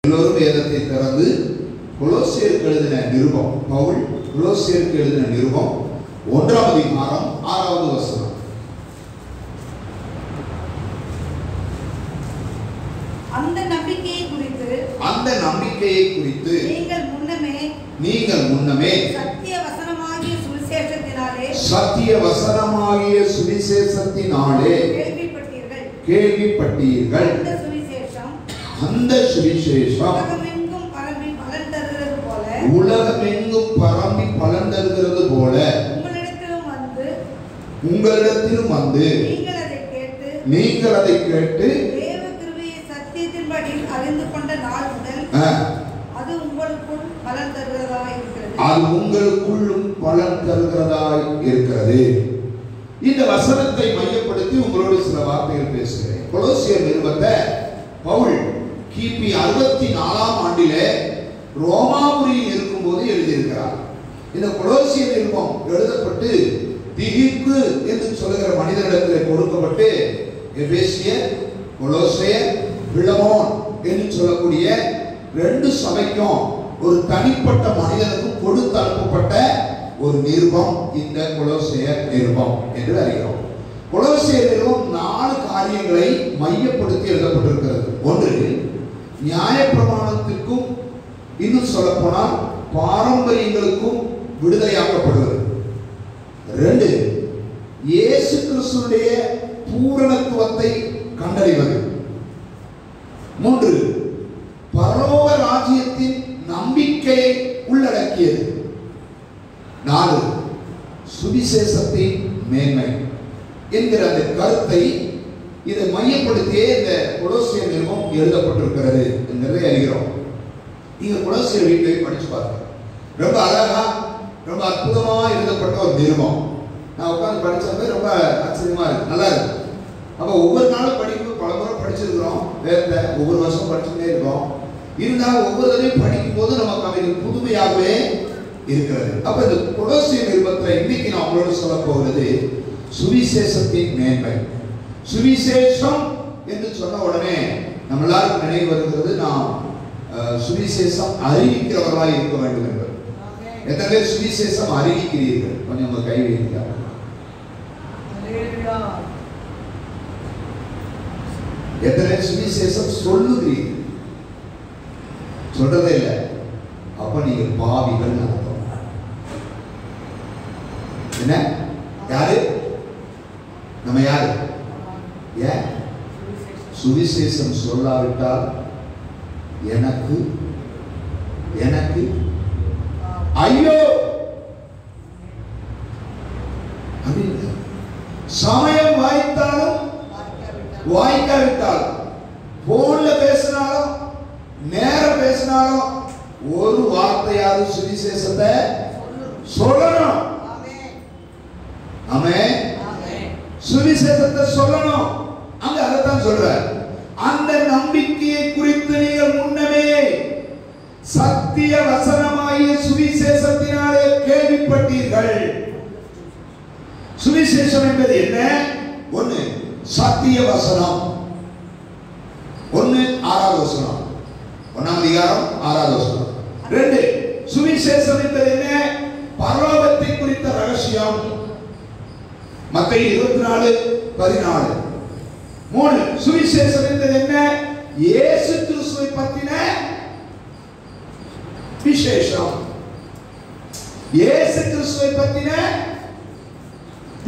எல்லோரும் வேதத்தை திறந்து கொலோசியருக்கு எழுதின நிருபம், பவுல் கொலோசியருக்கு எழுதின நிருபம் 1ஆம் அதிகாரம் 6வது வசனம். அந்த நம்பிக்கையை குறித்து நீங்கள் முன்னமே சத்திய வசனமாகிய சுவிசேஷத்தினாலே கேள்விப்பட்டீர்கள். அந்த சுவிசேஷம் உலகமெங்கும் பரம்பி பலன் தருகிறது போல உங்களிடத்திலும் வந்து நீங்கள் அதை கேட்டு தேவ கிருபையை சத்தியத்தின்படி அறிந்து கொண்ட நாள் முதல் அது உங்களுக்குள் பலன் தருகிறதாய் இருக்கிறது. இந்த வசனத்தை மையப்படுத்தி உங்களோடு சில வார்த்தைகள் பேசுகிறேன். கொலோசியர் நிருபத்தை பவுல் கிபி 64ஆம் ஆண்டிலே ரோமாபுரியில் இருக்கும்போது எழுதியிருக்கிறார். இந்த கொலோசியர் நிருபம் எழுதப்பட்டு திகிக்கு என்று சொல்லுகிற மனிதனிடத்தில் கொடுக்கப்பட்டு எபேசியர், கொலோசியர், பிலமோன் என்று சொல்லக்கூடிய 2 சபைக்கும் ஒரு தனிப்பட்ட மனிதனுக்கும் கொடுத்து அனுப்பப்பட்ட ஒரு நிருபம் இந்த கொலோசியர் நிருபம் என்று அறிகிறோம். கொலோசியர் நிருபம் 4 காரியங்களை மையப்படுத்தி எழுதப்பட்டிருக்கிறது. ஒன்று, நியாயப்பிரமாணத்திற்கும் இன்னும் சொல்லப்போனால் பாரம்பரியங்களுக்கும் விடுதலையாக்கப்படுவது. 2, இயேசு கிறிஸ்துவினுடைய பூரணத்துவத்தை கண்டறிவது. 3, பரலோக ராஜ்யத்தின் நம்பிக்கையை உள்ளடக்கியது. 4, சுவிசேஷத்தின் மேன்மை என்கிற அந்த கருத்தை இதை மையப்படுத்தியே இந்த கொலோசியர் நிருபம் எழுதப்பட்டிருக்கிறது என்கிறதை அறிகிறோம். நீங்க கொலோசியர் வீட்டிலே படிச்சு பாருங்க. ரொம்ப அழகா, ரொம்ப அற்புதமா எழுதப்பட்ட ஒரு நிருபம். நான் உட்கார்ந்து படிச்சப்ப ரொம்ப ஆச்சரியமா இருக்கு, நல்லா இருக்கு. அப்ப ஒவ்வொரு நாளும் படிக்கும், பல முறை படிச்சிருக்கிறோம் வேதத்தை, ஒவ்வொரு வருஷம் படிச்சுட்டே இருக்கோம். இருந்தாலும் ஒவ்வொரு தடவையும் படிக்கும் போது நமக்கு அவை புதுமையாகவே இருக்கிறது. அப்ப இந்த கொலோசியர் நிருபத்தை இன்னைக்கு நான் உங்களோட சொல்ல போகிறது சுவிசேஷத்தின் மேன்மை. சுவிசேஷம் என்று சொன்ன உடனே நம்மளால் நினைவு வருகிறது, நாம் சுவிசேஷம் அறிவிக்கிறவர்களாக இருக்க வேண்டும் என்று. எத்தனை பேர் சுவிசேஷம் அறிவிக்கிறீர்கள்? கொஞ்சம் உங்க கை வைங்க. எத்தனை சுவிசேஷம் சொல்லுகிறீர்கள்? சொல்றதே இல்லை. அப்ப நீங்க பாவிகள் அர்த்தம். என்ன? யாரு? நம்ம யாரு? ஏன் சுவிசேஷம் சொல்லாவிட்டால் எனக்கு எனக்கு ஐயோ அப்படின்னு. சமயம் வாய்த்தாலும் வாய்க்காவிட்டாலும், போன்ல பேசினாலும் நேரம் பேசினாலும் ஒரு வார்த்தையாவது சுவிசேஷத்தை சொல்லணும். ஆமென். சுவிசேஷத்தை சொல்லணும். அங்க அதைத்தான் சொல்ற. அந்த நம்பிக்கையை குறித்து நீங்கள் முன்னமே சத்திய வசனமாகிய சுவிசேஷத்தினாலே கேள்விப்பட்டீர்கள். சுவிசேஷம் என்பது என்ன? 1, சத்திய வசனம். 1 6வது வசனம், 1ஆம் அதிகாரம் 6வது வசனம். 2, சுவிசேஷம் என்பது என்ன? பரலோகத்தை குறித்த ரகசியம். மத்தேயு 24:14. 3, சுவிசேஷம் என்பது என்ன? இயேசு கிறிஸ்துவை பற்றின விசேஷம். இயேசு கிறிஸ்துவை பற்றின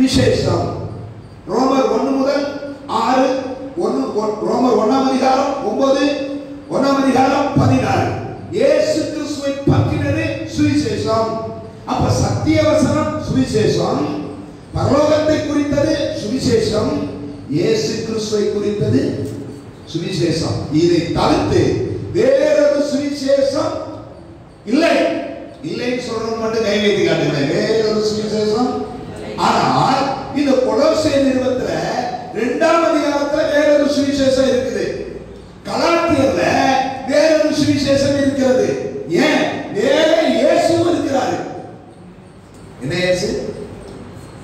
விசேஷம். ரோமர் 1 முதல் 6, ரோமர் 1ஆம் அதிகாரம் 9, 1ஆம் அதிகாரம் 16. இயேசு கிறிஸ்துவை பற்றினது சுவிசேஷம். அப்ப சத்திய வசனம் சுவிசேஷம், பரலோகத்தை குறித்தது சுவிசேஷம், இயேசு கிறிஸ்துவை குறித்தது சுவிசேஷம். இதை தவிர்த்து வேறொரு சுவிசேஷம் இல்லை. இல்லைன்னு சொல்றது மட்டும் கை வைத்து காட்டுங்க. வேறொரு சுவிசேஷம். ஆனால் இந்த கொலோசியர் நிருபத்துல 2ஆம் அதிகாரத்துல வேறொரு சுவிசேஷம் இருக்குது. கலாத்தியர்ல வேறொரு சுவிசேஷம் இருக்கிறது. ஏன்? வேற இயேசுவும் இருக்கிறாரு. என்ன இயேசு?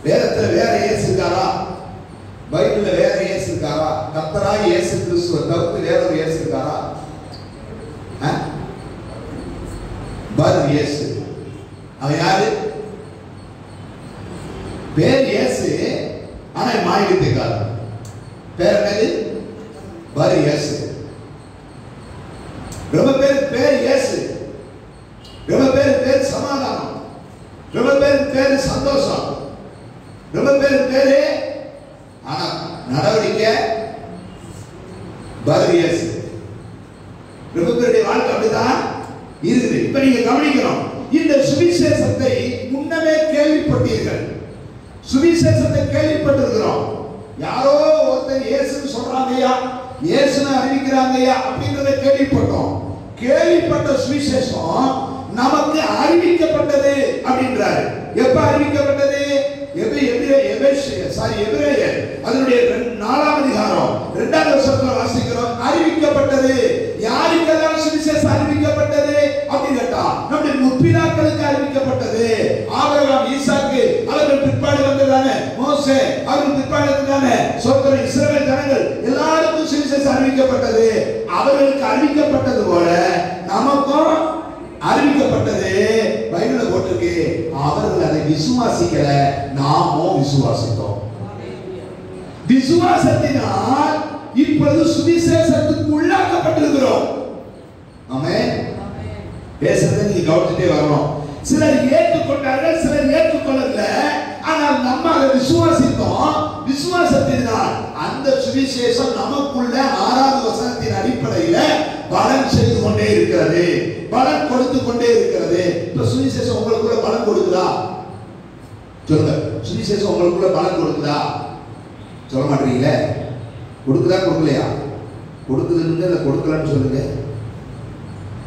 வேதத்துல வேற இயேசு இருக்காரா? பைபிள்ல வேற இயேசு இருக்காரா? கர்த்தராகிய இயேசு கிறிஸ்துவை தவிர்த்து வேற ஒரு இயேசு இருக்காரா? இயேசு. அவன் யாரு? பேர் இயேசு, ஆனா மாயவித்தைக்காரன். பேர் என்னது? பர் இயேசு. ரொம்ப பேர் இயேசு, ரொம்ப பேர் சமாதானம், ரொம்ப பேர் சந்தோஷம், ரொம்ப பேரு, ஆனா நடவடிக்கை பர் இயேசு. ரொம்ப பேருடைய வாழ்க்கை அப்படிதான் இருக்குது. இப்ப நீங்க கவனிக்கணும், இந்த சுவிசேஷத்தை முன்னமே கேள்விப்பட்டீர்கள், சுவிசேஷத்தை கேள்விப்பட்டிருக்கிறோம். யாரோ ஒருத்தர் இயேசுன்னு சொல்றாங்கய்யா, இயேசுன்னு அறிவிக்கிறாங்கய்யா அப்படின்றத கேள்விப்பட்டோம். கேள்விப்பட்ட சுவிசேஷம் நமக்கு அறிவிக்கப்பட்டது அப்படின்றாரு. எப்ப அறிவிக்கப்பட்டது? எபிரேயர் அதனுடைய 4ஆம் அதிகாரம் 2ஆவது வசனத்துல வாசிக்கிறோம். அறிவிக்கப்பட்டது. யாருக்கெல்லாம் சுவிசேஷம் அறிவிக்கப்பட்டது அப்படின்னு கேட்டா, நம்முடைய முற்பிதாக்களுக்கு அறிவிக்கப்பட்டது. ஆபிரகாம், ஈசாக்கு, அவர்கள் பிற்பாடு வந்ததானே மோசே, அவர்கள் பிற்பாடு வந்ததானே சோதனை இஸ்ரவேல் ஜனங்கள், எல்லாருக்கும் சுவிசேஷம் அறிவிக்கப்பட்டது. அவர்களுக்கு அறிவிக்கப்பட்டது போல நமக்கும் அறிவிக்கப்பட்டது. பைபிள்ல போட்டிருக்கு, அவர்கள் அதை விசுவாசிக்கல, நாமோ விசுவாசித்தோம். விசுவாசத்தினால் இப்பொழுது சுவிசேஷத்துக்கு உள்ளாக்கப்பட்டிருக்கிறோம். ஆமென். பேசுறதை நீங்க கவனிச்சுட்டே வரணும். சிலர் ஏற்றுக்கொண்டார்கள், சிலர் ஏற்றுக்கொள்ளல. ஆனால் நம்ம அதை விசுவாசித்தோம். விசுவாசத்தினால் அந்த சுவிசேஷம் நமக்குள்ள 6வது வசனத்தின் அடிப்படையில பலன் செய்து கொண்டே இருக்கிறது, பலன் கொடுத்து கொண்டே இருக்கிறது. இப்ப சுவிசேஷம் உங்களுக்குள்ள பலன் கொடுக்குதா? சொல்லுங்க, சுவிசேஷம் உங்களுக்குள்ள பலன் கொடுக்குதா? சொல்ல மாட்டீங்களே. கொடுக்குதா கொடுக்கலையா? கொடுக்குதுன்னு இல்லை கொடுக்கலன்னு சொல்லுங்க.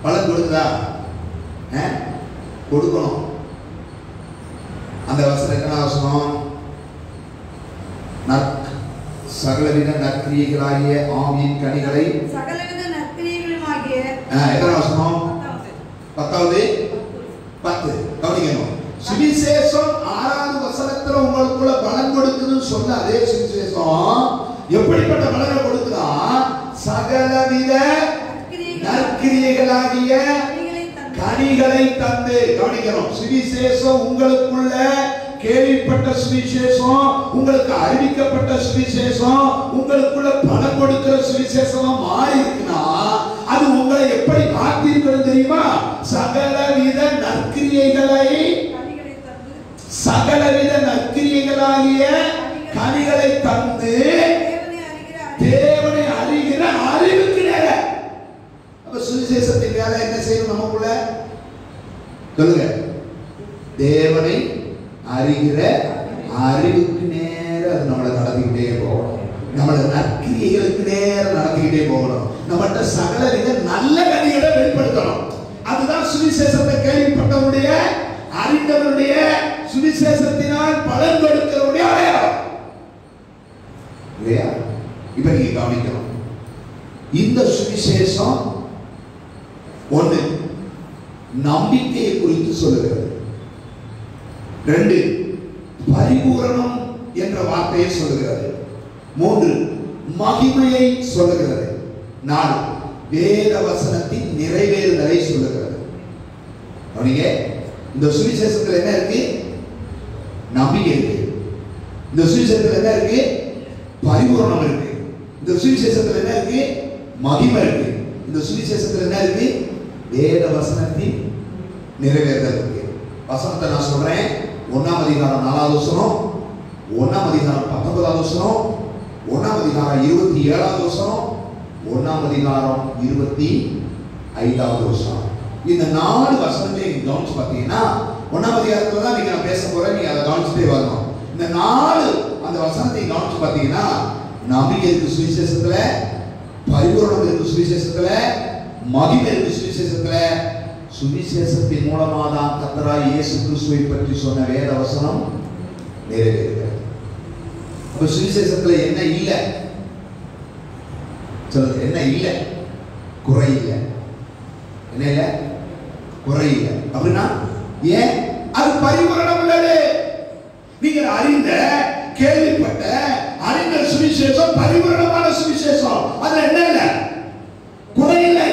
பலன் கொடுக்குதா? கொடுக்கணும். அந்த வசனம் என்ன வசனம்? சகலவித நற்கிரியைகளாகிய ஆவியின் கனிகளை, சகலவித நற்கிரியைகளுமாகிய எத்தனை வசனம்? 10வது 10. கவனிக்கணும். சுவிசேஷம் 6வது வசனத்துல உங்களுக்குள்ள பலன் கொடுக்குதுன்னு சொன்ன அதே சுவிசேஷம் எப்படிப்பட்ட பலனை கொடுக்குதா? சகலவித நற்கிரியைகளாகிய கனிகளை தந்து. கவனிக்கணும். சுவிசேஷம் உங்களுக்குள்ள கேள்விப்பட்ட சுவிசேஷம், உங்களுக்கு அறிவிக்கப்பட்ட சுவிசேஷம், உங்களுக்குள்ள பலன் கொடுக்கிற சுவிசேஷமா மாறி இருக்குன்னா அது உங்களை எப்படி மாற்றிருக்கிறது தெரியுமா? சகலவித நற்கிரியைகளை, சகலவித நற்கிரியைகளாகிய கனிகளை தந்து தேவனை அறிகிற அறிவுக்கு நேர. அப்ப சுவிசேஷத்தின் வேலை என்ன செய்யணும்? நமக்குள்ள சொல்லுங்க, தேவனை அறிகிற அறிவுக்கு நேர அது நம்மளை நடத்திக்கிட்டே போகணும். நம்மளை நற்கிரியைகளுக்கு நேர நடத்திக்கிட்டே போகணும். நம்மகிட்ட சகலவித நல்ல கனிகளை வெளிப்படுத்தணும். அதுதான் சுவிசேஷத்தை கேள்விப்பட்டவருடைய, அறிந்தவருடைய, சுவிசேஷத்தினால் பலன் கொடுக்கிறவருடைய அடையாளம் இல்லையா? இப்ப நீங்க கவனிக்கணும். இந்த சுவிசேஷம் ஒன்று நம்பிக்கையை குறித்து சொல்லுகிறது. 2 பரிபூரணம் என்ற வார்த்தையை சொல்லுகிறது. 3 மகிமையை சொல்லுகிறது. 4 வேத வசனத்தின் நிறைவேறுதலை சொல்லுகிறது. அவனிங்க இந்த சுவிசேஷத்துல என்ன இருக்கு? நம்பிக்கை இருக்கு. இந்த சுவிசேஷத்துல என்ன இருக்கு? பரிபூரணம் இருக்கு. இந்த சுவிசேஷத்துல என்ன இருக்கு? மகிமை இருக்கு. இந்த சுவிசேஷத்துல என்ன இருக்கு? வேத வசனத்தின் நிறைவேறுதல் இருக்கு. வசனத்தை நான் சொல்றேன். 1ஆம் அதிகாரம் 4வது வசனம், 1ஆம் அதிகாரம் 19வது வசனம், 1ஆம் அதிகாரம் 27வது வசனம், 1ஆம் அதிகாரம் 25வது வசனம். இந்த 4 வசனங்களை நீங்க கவனிச்சு பார்த்தீங்கன்னா 1ஆம் அதிகாரத்துல தான் நீங்க பேச போறேன். நீங்க அதை கவனிச்சுட்டே வரணும். இந்த 4 அந்த வசனத்தை கவனிச்சு பார்த்தீங்கன்னா நம்பிக்கை இருக்கு சுவிசேஷத்துல, பரிபூரணம் இருக்கு சுவிசேஷத்துல, மகிமை இருக்கு சுவிசேஷத்துல. சுவிசேஷத்தின் மூலமாக தான் கர்த்தராகிய இயேசு கிறிஸ்துவை பற்றி சொன்ன வேத வசனம் நிறைவேறுகிறது. அப்ப சுவிசேஷத்துல என்ன இல்லை? சொல்லுங்க, என்ன இல்லை? குறை இல்லை. என்ன இல்லை? குறை இல்லை. அப்படின்னா ஏன்? அது பரிபூரணம் உள்ளது. நீங்கள் அறிந்த, கேள்விப்பட்ட, அறிந்த சுவிசேஷம் பரிபூரணமான சுவிசேஷம். அதுல என்ன இல்லை? குறை இல்லை.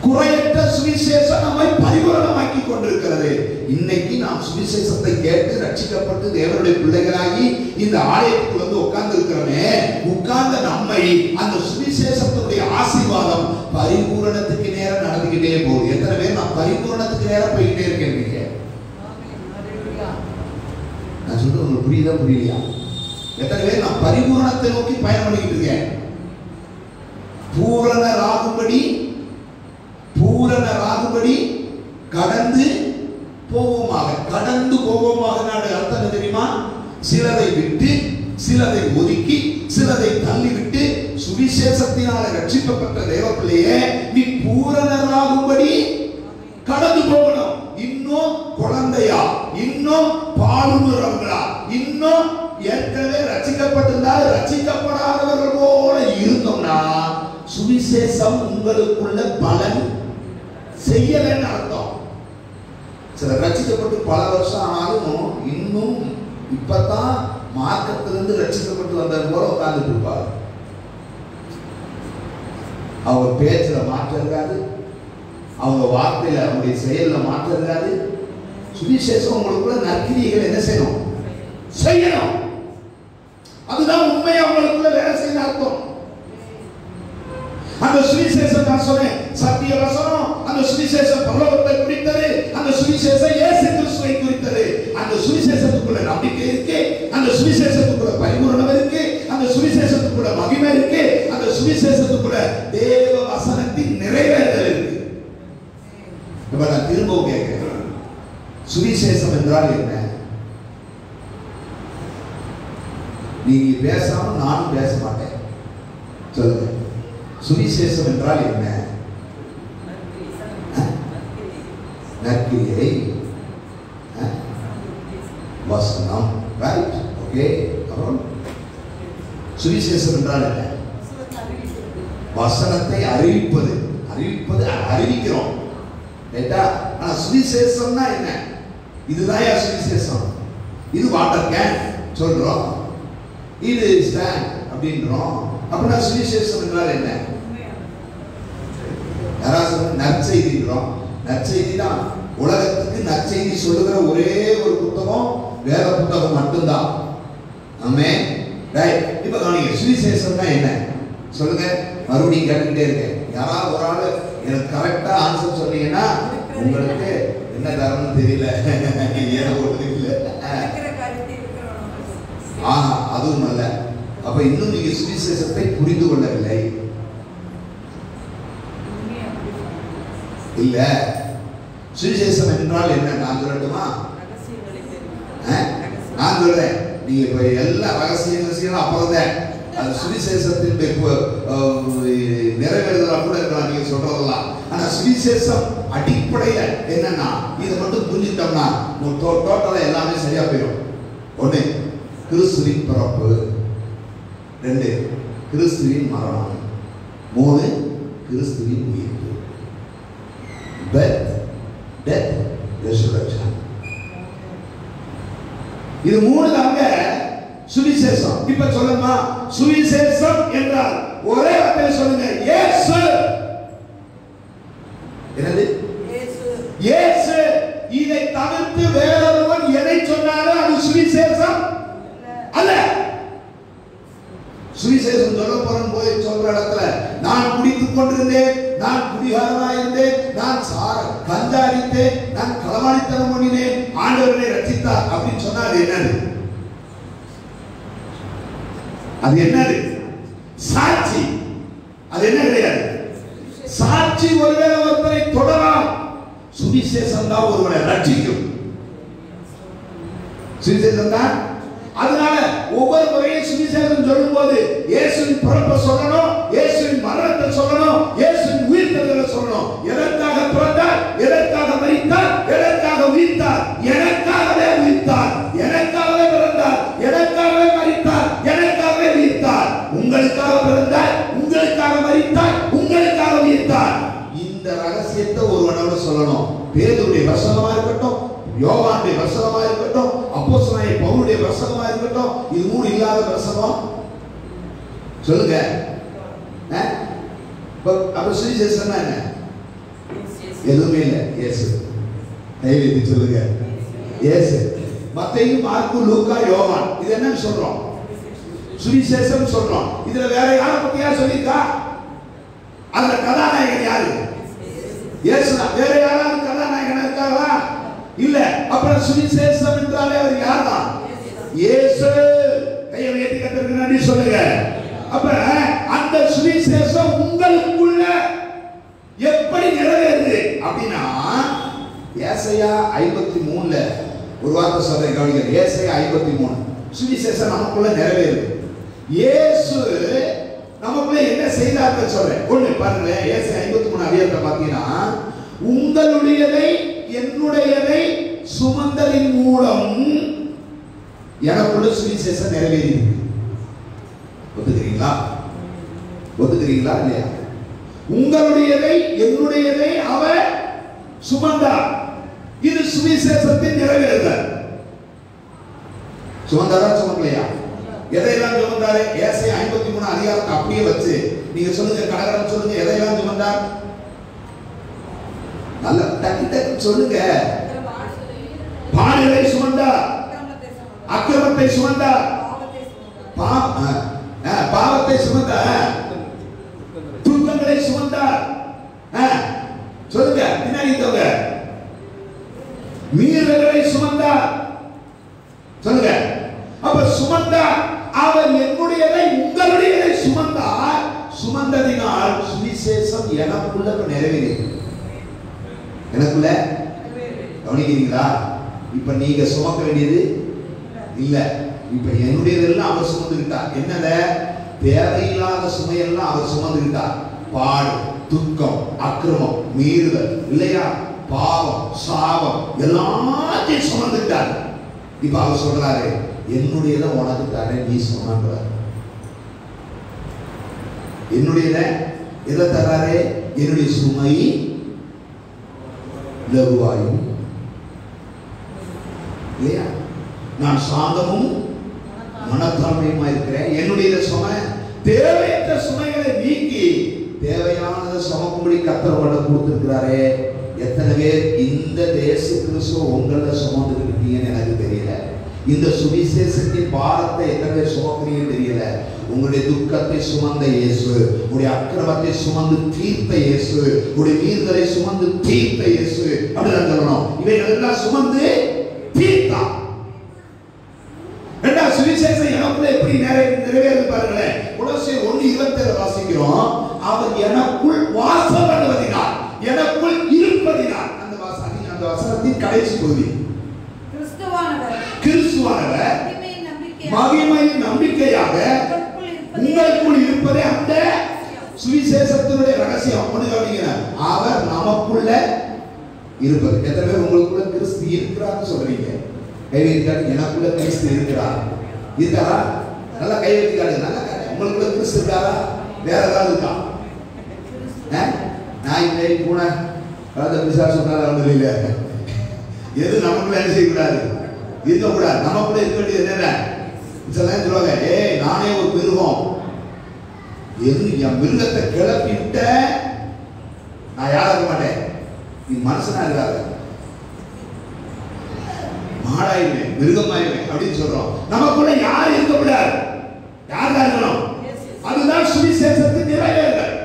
குறையற்ற சுவிசேஷம் நம்மை பரிபூரணமாக்கி கொண்டிருக்கிறது. இன்னைக்கு நாம் சுவிசேஷத்தை கேட்டு ரட்சிக்கப்பட்டு தேவனுடைய பிள்ளைகளாகி இந்த ஆலயத்துக்கு வந்து உட்கார்ந்து இருக்கிறோமே, உட்கார்ந்த நம்மை அந்த சுவிசேஷத்துடைய ஆசீர்வாதம் பரிபூரணத்துக்கு நேரம் நடந்துகிட்டே போகுது. எத்தனை பேர் நான் பரிபூரணத்துக்கு நேரம் போய்கிட்டே இருக்கேன்? நான் சொல்றது உங்களுக்கு புரியுதா புரியலையா? எத்தனை பேர் நான் பரிபூரணத்தை நோக்கி பயணம் பண்ணிக்கிட்டு இருக்கேன்? பூரணராகும்படி கடந்து போவோமாக அர்த்தம் தெரியுமா? சிலதை விட்டு, சிலதை ஒதுக்கி, சிலதை தள்ளிவிட்டு சுவிசேஷத்தினால ரட்சிக்கப்பட்ட தேவப்பிள்ளையே, நீ பூரணராகும்படி கடந்து போகணும். இன்னும் குழந்தையா, இன்னும் பாலுறவங்களா, இன்னும் ஏற்கனவே ரட்சிக்கப்பட்டிருந்தால் ரட்சிக்கப்படாதவர்கள் போல இருந்தோம்னா சுவிசேஷம் உங்களுக்குள்ள பலன் செய்யலன்னு அர்த்தம். சில ரட்சிக்கப்பட்டு பல வருஷம் ஆனாலும் இன்னும் இப்பதான் மார்க்கத்திலிருந்து ரட்சிக்கப்பட்டு வந்தது போல உட்கார்ந்துட்டு இருப்பார். அவங்க பேச்சுல மாற்றம் இருக்காது, அவங்க வார்த்தையில அவங்களுடைய செயல்ல மாற்றம் இருக்காது. சுவிசேஷம் உங்களுக்குள்ள நற்கிரியைகள் என்ன செய்யணும். அதுதான் உண்மையா உங்களுக்குள்ள வேலை செய்யணும் அர்த்தம். அந்த சுவிசேஷம் நான் சொன்னேன் சத்திய வசனம், அந்த சுவிசேஷம் பரலோகத்தை குறித்தது, அந்த சுவிசேஷம் இயேசு கிறிஸ்துவை குறித்தது. அந்த சுவிசேஷத்துக்குள்ள நம்பிக்கை இருக்கு, அந்த சுவிசேஷத்துக்குள்ள பரிபூரணம் இருக்கு, அந்த சுவிசேஷத்துக்குள்ள மகிமை இருக்கு, அந்த சுவிசேஷத்துக்குள்ள தேவ வசனத்தின் நிறைவேறுதல் இருக்கு. இப்ப நான் திரும்பவும் கேட்கிறேன், சுவிசேஷம் என்றால் என்ன? நீங்க பேசாம நானும் பேச மாட்டேன். சொல்லுங்க, சுவிசேஷம் என்றால் என்ன? நற்கிரியை, வசனம், ரைட்? ஓகே. அப்புறம் சுவிசேஷம் என்றால் என்ன? வசனத்தை அறிவிப்பது. அறிவிக்கிறோம், ரைட்டா? ஆனா சுவிசேஷம்னா என்ன? இதுதான் சுவிசேஷம். இது வாட்டர் கேன் சொல்றோம், இது ஸ்டாண்ட் அப்படின்றோம். அப்படின்னா சுவிசேஷம் என்றால் என்ன? யாராவது நற்செய்தின்றோம். நற்செய்தி தான் உலகத்துக்கு நற்செய்தி சொல்லுகிற ஒரே ஒரு புத்தகம் வேத புத்தகம் மட்டும்தான். ஆமென், ரைட்? இப்ப கவனிங்க, சுவிசேஷம்னா என்ன சொல்லுங்க. மறுபடியும் கேட்டுக்கிட்டே இருக்கேன். யாராவது ஒரு ஆளு எனக்கு கரெக்டா ஆன்சர் சொன்னீங்கன்னா உங்களுக்கு என்ன தரணும்னு தெரியல, ஏன் ஒண்ணு இல்லை. அதுவும் அல்ல. அப்ப இன்னும் நீங்க சுவிசேஷத்தை புரிந்து கொள்ளவில்லை. இல்ல, சுவிசேஷம் என்றால் என்ன நான் சொல்லட்டுமா? நான் சொல்றேன், நீங்க இப்ப எல்லா ரகசியம் அப்புறம் அது சுவிசேஷத்தின் நிறைவேறுதலா கூட இருக்கலாம் நீங்க சொல்றதெல்லாம். ஆனா சுவிசேஷம் அடிப்படையில என்னன்னா, இதை மட்டும் புரிஞ்சுட்டோம்னா டோட்டலா எல்லாமே சரியா போயிடும். ஒண்ணு, கிறிஸ்துவின் பிறப்பு. 2, கிறிஸ்துவின் மரணம். 3, கிறிஸ்துவின் உயிர்ப்பு. Birth, death, resurrection. இது 3 தாங்க சுவிசேஷம். இப்ப சொல்லுமா, சுவிசேஷம் என்றால் ஒரே வார்த்தையில சொல்லுங்க, இயேசு. என்னது? இயேசு. இதை தவிர்த்து வேறொருவன் எதை சொன்னாலும் அது சுவிசேஷம் அல்ல. சுவிசேஷம் சொல்ல போறேன் போய் சொல்ற இடத்துல நான் குடித்துக் கொண்டிருந்தேன், நான் குடிகாரனாக இருந்தேன், நான் கஞ்சாடித்தேன், நான் களவாணித்தனம் பண்ணினேன், ஆண்டவரை ரட்சித்தார் அப்படின்னு சொன்னா அது என்னது? அது என்னது? சாட்சி. அது என்ன கிடையாது? சாட்சி ஒருவேளை ஒருவரை தொடராம். சுவிசேஷம் தான் ஒருவனை ரட்சிக்கும். சுவிசேஷம் தான். அதனால ஒவ்வொரு முறையும் சுவிசேஷம் சொல்லும் போது இயேசுவின் பிறப்பை சொல்லணும், இயேசுவின் மரணத்தை சொல்லணும், இயேசுவின் உயிர்த்தெழுதலை சொல்லணும். எதற்காக பிறந்தார், எதற்காக மரித்தார், எதற்காக உயிர்த்தார்? எனக்காகவே உயிர்த்தார், எனக்காகவே பிறந்தார், எனக்காகவே மரித்தார், எனக்காகவே உயிர்த்தார். உங்களுக்காக பிறந்தார், உங்களுக்காக மரித்தார், உங்களுக்காக உயிர்த்தார். இந்த ரகசியத்தை ஒருவனோட சொல்லணும். பேதுருடைய வசனமா இருக்கட்டும், யோவானுடைய வசனமா இருக்கட்டும், அப்போஸ்தலனாகிய பவுலுடைய வசனமா இருக்கட்டும், இது 3 இல்லாத வசனம் சொல்லுங்க. அப்ப சுவிசேஷம்னா என்ன? எதுவுமே இல்லை. இயேசு. கை வைத்து சொல்லுங்க, இயேசு. மத்தேயு, மார்க்கு, லூக்கா, யோவான், இது என்னன்னு சொல்றோம்? சுவிசேஷம் சொல்றோம். இதுல வேற யாரை பத்தியா சொல்லியிருக்கா? அதுல கதாநாயகன் யாரு? இயேசுதான். வேற யாராவது கதாநாயகன் இருக்காங்களா? இல்ல. அப்புறம் சுவிசேஷம் என்றாலே அவர் யார் தான்? இயேசு. கையை உயர்த்தி கர்த்தருக்கு நன்றி சொல்லுங்க. அப்ப அந்த சுவிசேஷம் உங்களுக்குள்ள எப்படி நிறைவேறுது அப்படின்னா, ஏசாயா 53ல ஒரு வார்த்தை சொல்றேன், கவனிங்க. ஏசாயா 53 சுவிசேஷம் நமக்குள்ள நிறைவேறுது. இயேசு நமக்குள்ள என்ன செய்தார்கள் சொல்றேன். ஒண்ணு பாருங்க, ஏசாயா 53 அதிகாரத்தை பார்த்தீங்கன்னா, உங்களுடையதை என்னுடையதை சுமந்தலின் மூலம் எனக்குள்ள சுவிசேஷம் நிறைவேறி. ஒத்துக்கிறீங்களா? ஒத்துக்கிறீங்களா இல்லையா? உங்களுடையதை என்னுடையதை அவர் சுமந்தார். இது சுவிசேஷத்தின் நிறைவேறுதல். சுமந்தாரா சுமக்கலையா? எதையெல்லாம் சுமந்தாரு? ஏசாயா 53 அதிகாரத்தை அப்படியே வச்சு நீங்க சொல்லுங்க, கடகரம் சொல்லுங்க. எதையெல்லாம் சுமந்தார்? நல்ல டக்கு டக்கு சொல்லுங்க. பாடுகளை சுமந்தார், அக்கிரமத்தை சுமந்தார், பாவத்தை சுமந்தார், துன்பங்களை சுமந்தார். சொல்லுங்க, பின்னாடி தோங்க. மீறல்களை சுமந்தார். சொல்லுங்க. அப்ப சுமந்தார். அவர் என்னுடையதை உங்களுடையதை சுமந்தார். சுமந்ததினால் சுவிசேஷம் எனக்குள்ள நிறைவேறியது. எனக்குள்ள கவனிக்கிறீங்களா? இப்ப நீங்க சுமக்க வேண்டியது இல்ல. இப்ப என்னுடையதெல்லாம் அவர் சுமந்துக்கிட்டார். என்னத தேவையில்லாத சுமையெல்லாம் அவர் சுமந்துக்கிட்டார். பாடு, துக்கம், அக்கிரமம், மீறுதல் இல்லையா, பாவம், சாபம் எல்லாத்தையும் சுமந்துக்கிட்டார். இப்ப அவர் சொல்றாரு, என்னுடையதை உனக்கு தரேன், நீ சுமன்ற. என்னுடையத எதை தர்றாரு? என்னுடைய சுமை லகுவாயும் இல்லையா, நான் சாந்தமும் மனத்தாழ்மையுமா இருக்கிறேன். என்னுடைய சுமை, தேவையற்ற சுமைகளை நீக்கி தேவையானதை சுமக்கும்படி கர்த்தர் உங்களை கொடுத்திருக்கிறாரே. எத்தனை பேர் இந்த தேச கிறிஸ்துவ உங்களை சுமந்துட்டு இருக்கீங்கன்னு எனக்கு தெரியல. இந்த சுவிசேஷத்தின் பாரத்தை எத்தனை பேர் சுமக்கிறீங்கன்னு தெரியல. உங்களுடைய துக்கத்தை சுமந்த இயேசு, உங்களுடைய அக்கிரமத்தை சுமந்து தீர்த்த இயேசு, உங்களுடைய மீறுதலை சுமந்து தீர்த்த இயேசு அப்படிதான் சொல்லணும். இவைகள் எல்லாம் சுமந்து தீர்த்தா. ரெண்டாவது சுவிசேஷம் எனக்குள்ள எப்படி நிறைவேறுது பாருங்களேன். கொலோசியர் 1:27 வாசிக்கிறோம். அவர் எனக்குள் வாசம் பண்ணுவதினால், எனக்குள் இருப்பதினால். அந்த வசனத்தின் கடைசி பகுதி, கிறிஸ்துவானவர் மகிமையின் நம்பிக்கையாக உங்களுக்குள் இருப்பதே அந்த சுவிசேஷத்தினுடைய ரகசியம். அவர் நமக்குள்ள இருப்பது. எத்தனை பேர் உங்களுக்குள்ள கிறிஸ்து இருக்கிறார் சொல்றீங்க? கை வைக்காது. எனக்குள்ள கிறிஸ்து இருக்கிறார். இருக்காரா? நல்லா கை வைக்காது. நல்லா உங்களுக்குள்ள கிறிஸ்து இருக்காரா? வேற ஏதாவது இருக்கா? நாய் பேய் பூனை பிசாசு சொன்னாலும் தெரியல. எது நமக்குள்ள என்ன செய்யக்கூடாது? இருக்கக்கூடாது. நமக்குள்ள இருக்க வேண்டியது என்ன? சொல்லுவாங்க, ஏய் நானே ஒரு மிருகம், என் மிருகத்தை கிளப்பி விட்ட நான் யாரா இருக்க மாட்டேன், நீ மனுஷனா இருக்காது, மாடாயிருவேன், மிருகமாயிருவேன் அப்படின்னு சொல்றோம். நமக்குள்ள யார் இருக்கக்கூடாது? யார் தான் இருக்கணும்? அதுதான் சுவிசேஷத்தின் நிறைவேறுதல்.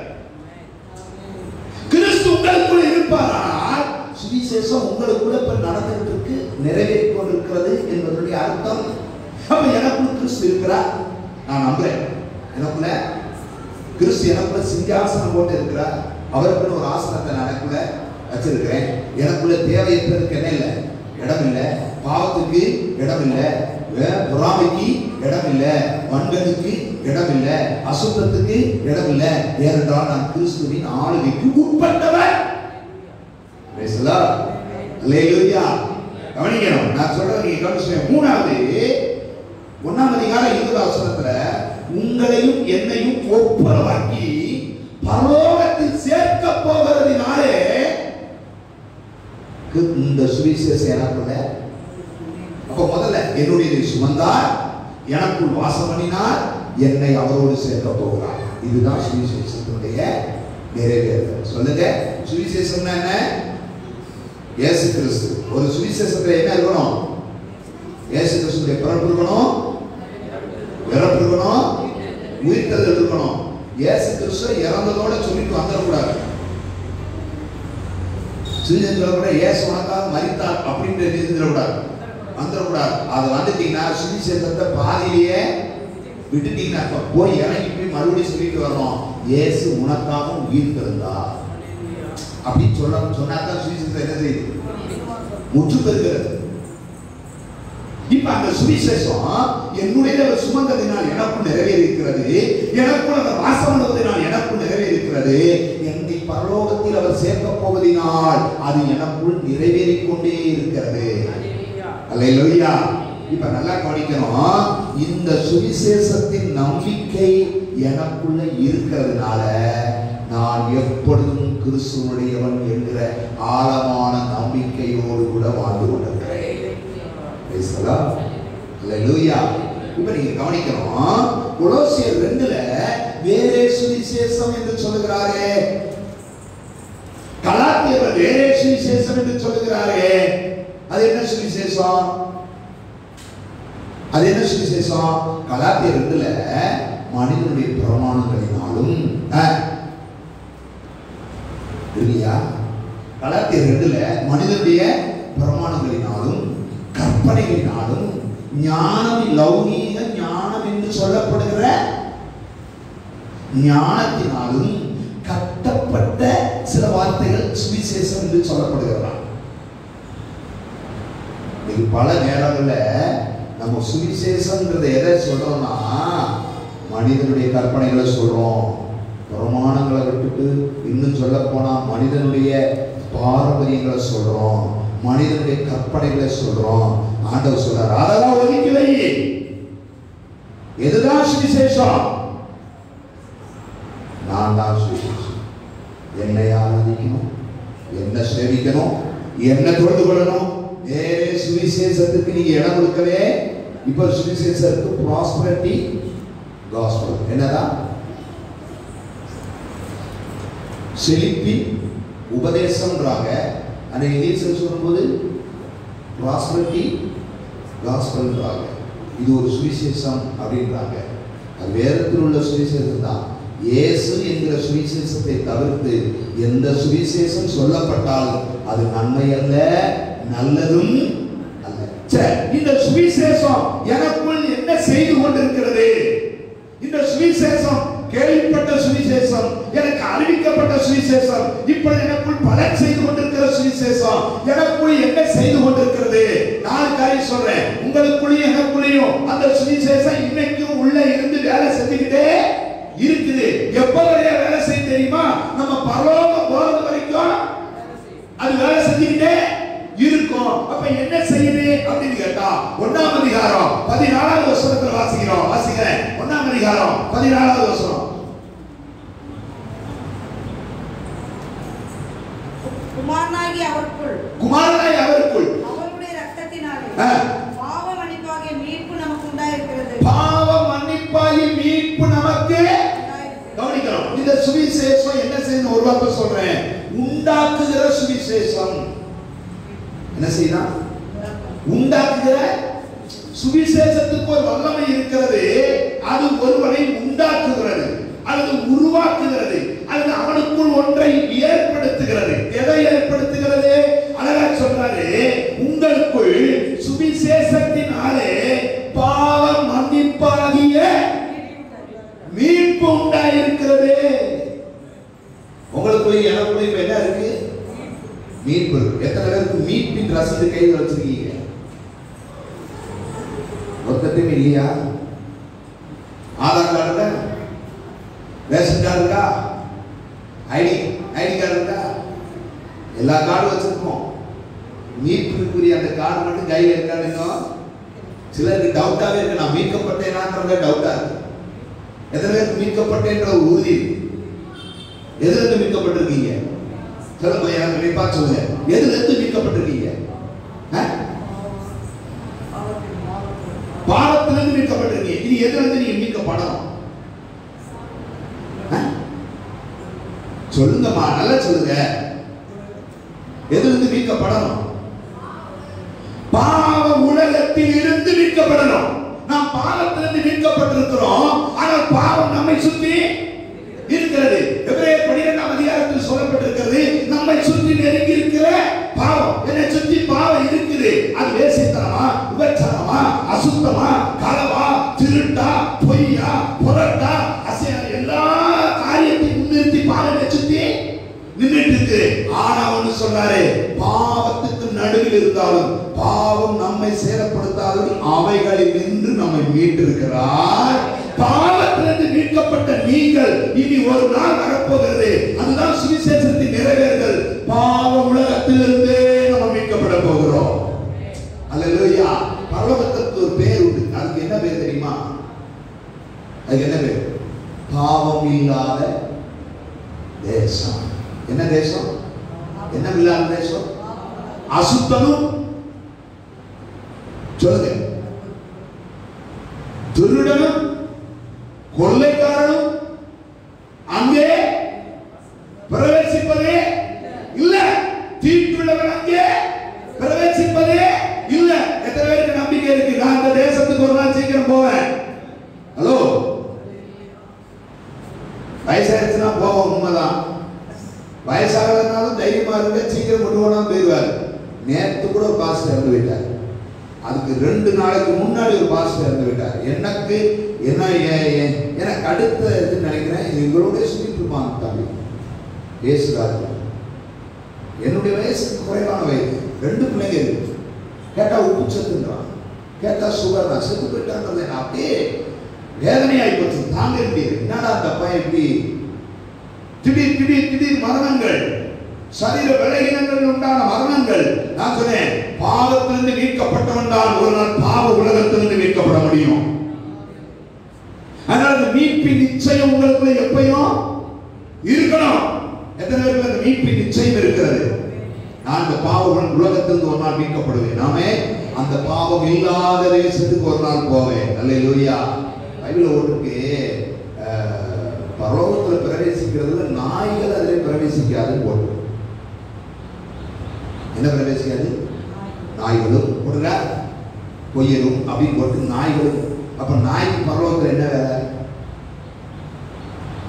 கிறிஸ்து உங்களுக்குள்ள இருப்பாரானால் சுவிசேஷம் உங்களுக்குள்ள இப்ப நடந்துகிட்டு இருக்கு, நிறைவேறிக் கொண்டிருக்கிறது என்பதனுடைய அர்த்தம். அப்ப எனக்குள்ள கிறிஸ்து இருக்கிறார், நான் நம்புறேன். எனக்குள்ள கிறிஸ்து எனக்குள்ள சிங்காசனம் போட்டு இருக்கிறார். அவருக்குன்னு ஒரு ஆசனத்தை நான் எனக்குள்ள வச்சிருக்கிறேன். எனக்குள்ள தேவையற்றதுக்கு என்ன இல்லை, இடம் இல்லை. பாவத்துக்கு இடம் இல்லை, பொறாமைக்கு இடம் இல்லை, வன்கனுக்கு இடம் இல்லை, அசுத்தத்துக்கு இடம் இல்லை. ஏனென்றால் நான் கிறிஸ்துவின் ஆளுகைக்கு உட்பட்டவர். கவனிக்கணும், நான் சொல்றது நீங்க கவனிச்சு. மூணாவது 1ஆம் அதிகாரம் 20ஆம் வசனத்துல உங்களையும் என்னையும் ஒப்புரவாக்கி பரலோகத்தில் சேர்க்க போகிறதினாலே இந்த சுவிசேஷம் எனக்குள்ள. அப்ப முதல்ல என்னுடைய சுமந்தார், எனக்குள் வாசம் பண்ணினார், என்னை அவரோடு சேர்க்க போகிறார். இதுதான் சுவிசேஷத்தினுடைய நிறைவேறுதல். சொல்லுங்க, சுவிசேஷம்னா என்ன? இயேசு கிறிஸ்து. ஒரு சுவிசேஷத்துல என்ன இருக்கணும்? இயேசு கிறிஸ்துடைய பிறப்பு இருக்கணும், இறப்பு இருக்கணும், உயிர்த்தெழுதல் இருக்கணும். இயேசு கிறிஸ்து இறந்ததோட சொல்லிட்டு வந்துடக்கூடாது. சுவிசேஷத்துல கூட இயேசு உனக்காக மரித்தார் அப்படின்ற வந்துடக்கூடாது. அது வந்துட்டீங்கன்னா சுவிசேஷத்தை பாதியிலேயே விட்டுட்டீங்கன்னா போய் இறங்கி போய் மறுபடியும் சொல்லிட்டு வரணும், இயேசு உனக்காக உயிர்த்தெழுந்தார் அப்படின்னு சொன்னாதான் சுவிசேஷத்தை என்ன செய்யுது? முற்று பெறுகிறது. இப்ப அந்த சுவிசேஷம் என்னுடைய சுமந்ததினால் எனக்குள் நிறைவேறி இருக்கிறது, எனக்குள் அந்த வாசம் பண்ணுவதனால் எனக்குள் நிறைவேறி இருக்கிறது, என்னை பரலோகத்தில் அவர் சேர்க்க போவதினால் அது எனக்குள் நிறைவேறிக் கொண்டே இருக்கிறது. அல்லேலூயா. இப்ப நல்லா கவனிக்கணும், இந்த சுவிசேஷத்தின் நம்பிக்கை எனக்குள்ள இருக்கிறதுனால நான் எப்பொழுதும் கிறிஸ்துவனுடையவன் என்கிற ஆழமான நம்பிக்கையோடு கூட வாழ்ந்து கொண்டிருக்கிறேன். அல்லேலூயா. இப்ப நீங்க கவனிக்கணும், கொலோசியர் 2ல வேறே சுவிசேஷம் என்று சொல்லுகிறாரே, கலாத்தியர் வேறே சுவிசேஷம் என்று சொல்லுகிறாரே. அது என்ன சுவிசேஷம்? அது என்ன சுவிசேஷம்? கலாத்தியர் 2ல மனிதனுடைய பிரமாணங்களினாலும் இல்லையா? கலாத்தியர் 2ல மனிதனுடைய பிரமாணங்களினாலும் கற்பனைகளினாலும் ஞானம், லௌகீக ஞானம் என்று சொல்லப்படுகிற ஞானத்தினாலும் கட்டப்பட்ட சில வார்த்தைகள் சுவிசேஷம் என்று சொல்லப்படுகிறதா. பல நேரங்களில் நம்ம சுவிசேஷம்ன்றதை எதை சொல்றோம்னா மனிதனுடைய கற்பனைகளை சொல்றோம், பிரமாணங்களை விட்டுட்டு இன்னும் சொல்ல போனா மனிதனுடைய பாரம்பரியங்களை சொல்றோம், மனிதனுடைய கற்பனைகளை சொல்றோம். ஆண்டவர் சொல்றார், அதெல்லாம் ஒதுக்கி வை. எதுதான் சுவிசேஷம்? நான் தான் சுவிசேஷம். என்னை ஆராதிக்கணும், என்ன சேவிக்கணும், என்ன தொழுது கொள்ளணும். வேறே சுவிசேஷத்துக்கு நீங்க இடம் கொடுக்கவே. இப்ப சுவிசேஷத்துக்கு ப்ராஸ்பரிட்டி காஸ்பல் என்னதான்? செழிப்பி உபதேசம்ன்றாங்க. ஆனா இங்கிலீஷில் சொல்லும்போது ப்ராஸ்பரிட்டி காஸ்பல்ன்றாங்க. இது ஒரு சுவிசேஷம் அப்படின்றாங்க. அது வேதத்தில் உள்ள சுவிசேஷம் தான். இயேசு என்கிற சுவிசேஷத்தை தவிர்த்து எந்த சுவிசேஷம் சொல்லப்பட்டாலும் அது நன்மை அல்ல, நல்லதும் அல்ல. இந்த சுவிசேஷம் எனக்குள் என்ன செய்து கொண்டிருக்கிறது? இந்த சுவிசேஷம் கேள்விப்பட்ட சுவிசேஷம், எனக்கு அறிவிக்கப்பட்ட சுவிசேஷம், இப்பொழுது எனக்குள் பலன் செய்து கொண்டிருக்கிற சுவிசேஷம் எனக்குள் என்ன செய்து கொண்டிருக்கிறது? 4 காரியம் சொல்றேன். உங்களுக்குள்ளேயும் எனக்குள்ளேயும் அந்த சுவிசேஷம் இன்னைக்கும் உள்ள இருந்து வேலை செஞ்சுக்கிட்டே இருக்குது. எப்ப வரைய வேலை செய்ய தெரியுமா? நம்ம பரலோகம் போறது வரைக்கும் அது வேலை செஞ்சுக்கிட்டே இருக்கும். அப்ப என்ன செய்யுது அப்படின்னு கேட்டா 1ஆம் அதிகாரம் 14வது வசனத்துல வாசிக்கிறேன். 1ஆம் அதிகாரம் 14வது வசனம். குமாரனாகிய அவருக்குள் அவருடைய இரத்தத்தினாலே பாவ மன்னிப்பாகிய மீட்பு நமக்கு உண்டாயிருக்கிறது. பாவ மன்னிப்பாகிய மீட்பு நமக்கு கவனிக்கணும். இந்த சுவிசேஷம் என்ன செய்யணும்? ஒரு வார்த்தை சொல்றேன், உண்டாக்குகிற சுவிசேஷம். என்ன செய்யலாம்? உண்டாக்குகிற சுவிசேஷத்துக்கு ஒரு வல்லமை இருக்கிறது. அது ஒருவனை உண்டாக்குகிறது, அல்லது உருவாக்குகிறது, அல்லது அவனுக்குள் ஒன்றை ஏற்படுத்துகிறது. எதை ஏற்படுத்துகிறது? அழகா சொல்றாரு, உங்களுக்குள் சுவிசேஷத்தினாலே பாவ மன்னிப்பாகிய மீட்பு உண்டாயிருக்கிறது. உங்களுக்குள்ள எனக்குள்ள இப்ப என்ன இருக்கு? மீட்பு. எத்தனை பேருக்கு மீட்பின் ரசீது கையில் வச்சிருக்கீங்க? ஒருத்தட்டும் இல்லையா? ஆதார் கார்டு இருக்கா? ரேஷன் கார்டு இருக்கா? ஐடி கார்டு இருக்கா? எல்லா கார்டும் வச்சிருக்கோம். மீட்புக்குரிய அந்த கார்டு மட்டும் கையில் இருக்கான்னு சிலருக்கு டவுட்டாவே இருக்கு. நான் மீட்கப்பட்டேனான்றத டவுட்டா இருக்கு. எத்தனை பேருக்கு மீட்கப்பட்டேன்ற ஒரு உறுதி? எதுல இருந்து மீட்கப்பட்டிருக்கீங்க? சொல்லுங்க, எனக்கு கண்டிப்பா சொல்லுங்க. எதுல இருந்து மீட்கப்பட்டிருக்கீங்க? பாவத்திலிருந்து மீட்கப்பட்டிருக்கீங்க. இது எதுல இருந்து நீங்க மீட்கப்படணும்? சொல்லுங்கம்மா, நல்லா சொல்லுங்க. எதிலிருந்து மீட்கப்படணும்? பாவ உலகத்தில் இருந்து மீட்கப்படணும். நாம் பாவத்திலிருந்து மீட்கப்பட்டிருக்கிறோம். ஆனால் பாவம் நம்மை சுற்றி இருக்கிறது. எபிரேயர் 12ஆம் அதிகாரத்தில் சொல்லப்பட்டிருக்கிறது, நம்மை சுற்றி நெருங்கி இருக்கிற பாவம். என்னை சுற்றி பாவம் இருக்குது. அது வேசித்தனமா, விபச்சாரமா, அசுத்தமா, களவா, திருட்டா, பொய்யா, புரட்டா, எல்லா காரியத்தையும் முன்னிறுத்தி பாவத்தை சுற்றி நின்றுட்டு இருக்கு. ஆனா ஒண்ணு சொன்னாரு, பாவத்துக்கு நடுவில் இருந்தாலும் பாவம் நம்மை சேதப்படுத்தாலும் அவைகளில் நின்று நம்மை மீட்டிருக்கிறார். பாவத்திலிருந்து மீட்கப்பட்ட நீங்கள் இனி ஒரு நாள் வரப்போகிறது. அதுதான் சுவிசேஷத்தின் நிறைவேறுதல். பாவ உலகத்திலிருந்தே நம்ம மீட்கப்பட போகிறோம். அல்லேலூயா. பரலோகத்துக்கு ஒரு பேர் உண்டு. அதுக்கு என்ன பேர் தெரியுமா? அதுக்கு என்ன பேர்? பாவம் இல்லாத தேசம். என்ன தேசம்? என்ன இல்லாத தேசம்? அசுத்தனும், சொல்லுங்க, திருடனும், கொள்ளைக்காரனும் அங்கே பிரவேசிப்பதே இல்ல. தீட்டுள்ளவன் அங்கே பிரவேசிப்பதே இல்ல. எத்தனை பேருக்கு நம்பிக்கை இருக்கு நான் இந்த தேசத்துக்கு ஒரு நாள் சீக்கிரம் போவேன்? ஹலோ, வயசாயிருச்சுன்னா போவோம், உண்மைதான். வயசாகிறதுனாலும் தைரியமா இருக்க, சீக்கிரம் கொண்டு போனா போயிடுவார். நேற்று கூட ஒரு பாஸ்டர் இறந்து விட்டார். அதுக்கு 2 நாளைக்கு முன்னாடி ஒரு பாஸ்டர் இறந்து விட்டார். எனக்கு எனக்கு அடுத்த இது நினைக்கிறேன், எங்களோட சொல்லிட்டு இருப்பாங்க தம்பி பேசுறாரு. என்னுடைய வயசுக்கு குறைவான வயது, 2 பிள்ளைங்க இருக்கு. கேட்டா உப்பு சத்துன்றான், கேட்டா சுகர் தான், செத்து போயிட்டான்றது அப்படியே வேதனையாகி போச்சு, தாங்க முடியாது. என்னடா அந்த பையன் இப்படி திடீர் மரணங்கள், சரீர விலகினங்கள் உண்டான மரணங்கள். நான் சொன்னேன், பாவத்திலிருந்து மீட்கப்பட்டவன் தான் ஒரு நாள் பாவ உலகத்திலிருந்து மீட்கப்பட முடியும். அதனால மீட்பின் நிச்சயம் உங்களுக்குள்ள எப்பயும் இருக்கணும். எத்தனை பேருக்கு அந்த மீட்பின் நிச்சயம் இருக்கிறது? நான் இந்த பாவ உலகத்திலிருந்து ஒரு நாள் மீட்கப்படுவேன். நாமே அந்த பாவம் இல்லாத தேசத்துக்கு ஒரு நாள் போவேன். அல்லேலூயா. பைபிள்ல ஒன்றுக்கு பரலோகத்தில் பிரவேசிக்கிறதுல நாய்கள் அதிலே பிரவேசிக்காதுன்னு போட்டு. என்ன பிரவேசிக்காது? நாய்களும் போடுங்க, பொய்யரும் அப்படின்னு போட்டு நாய்களும். அப்ப நாய்க்கு பரலோகத்தில் என்ன வேலை?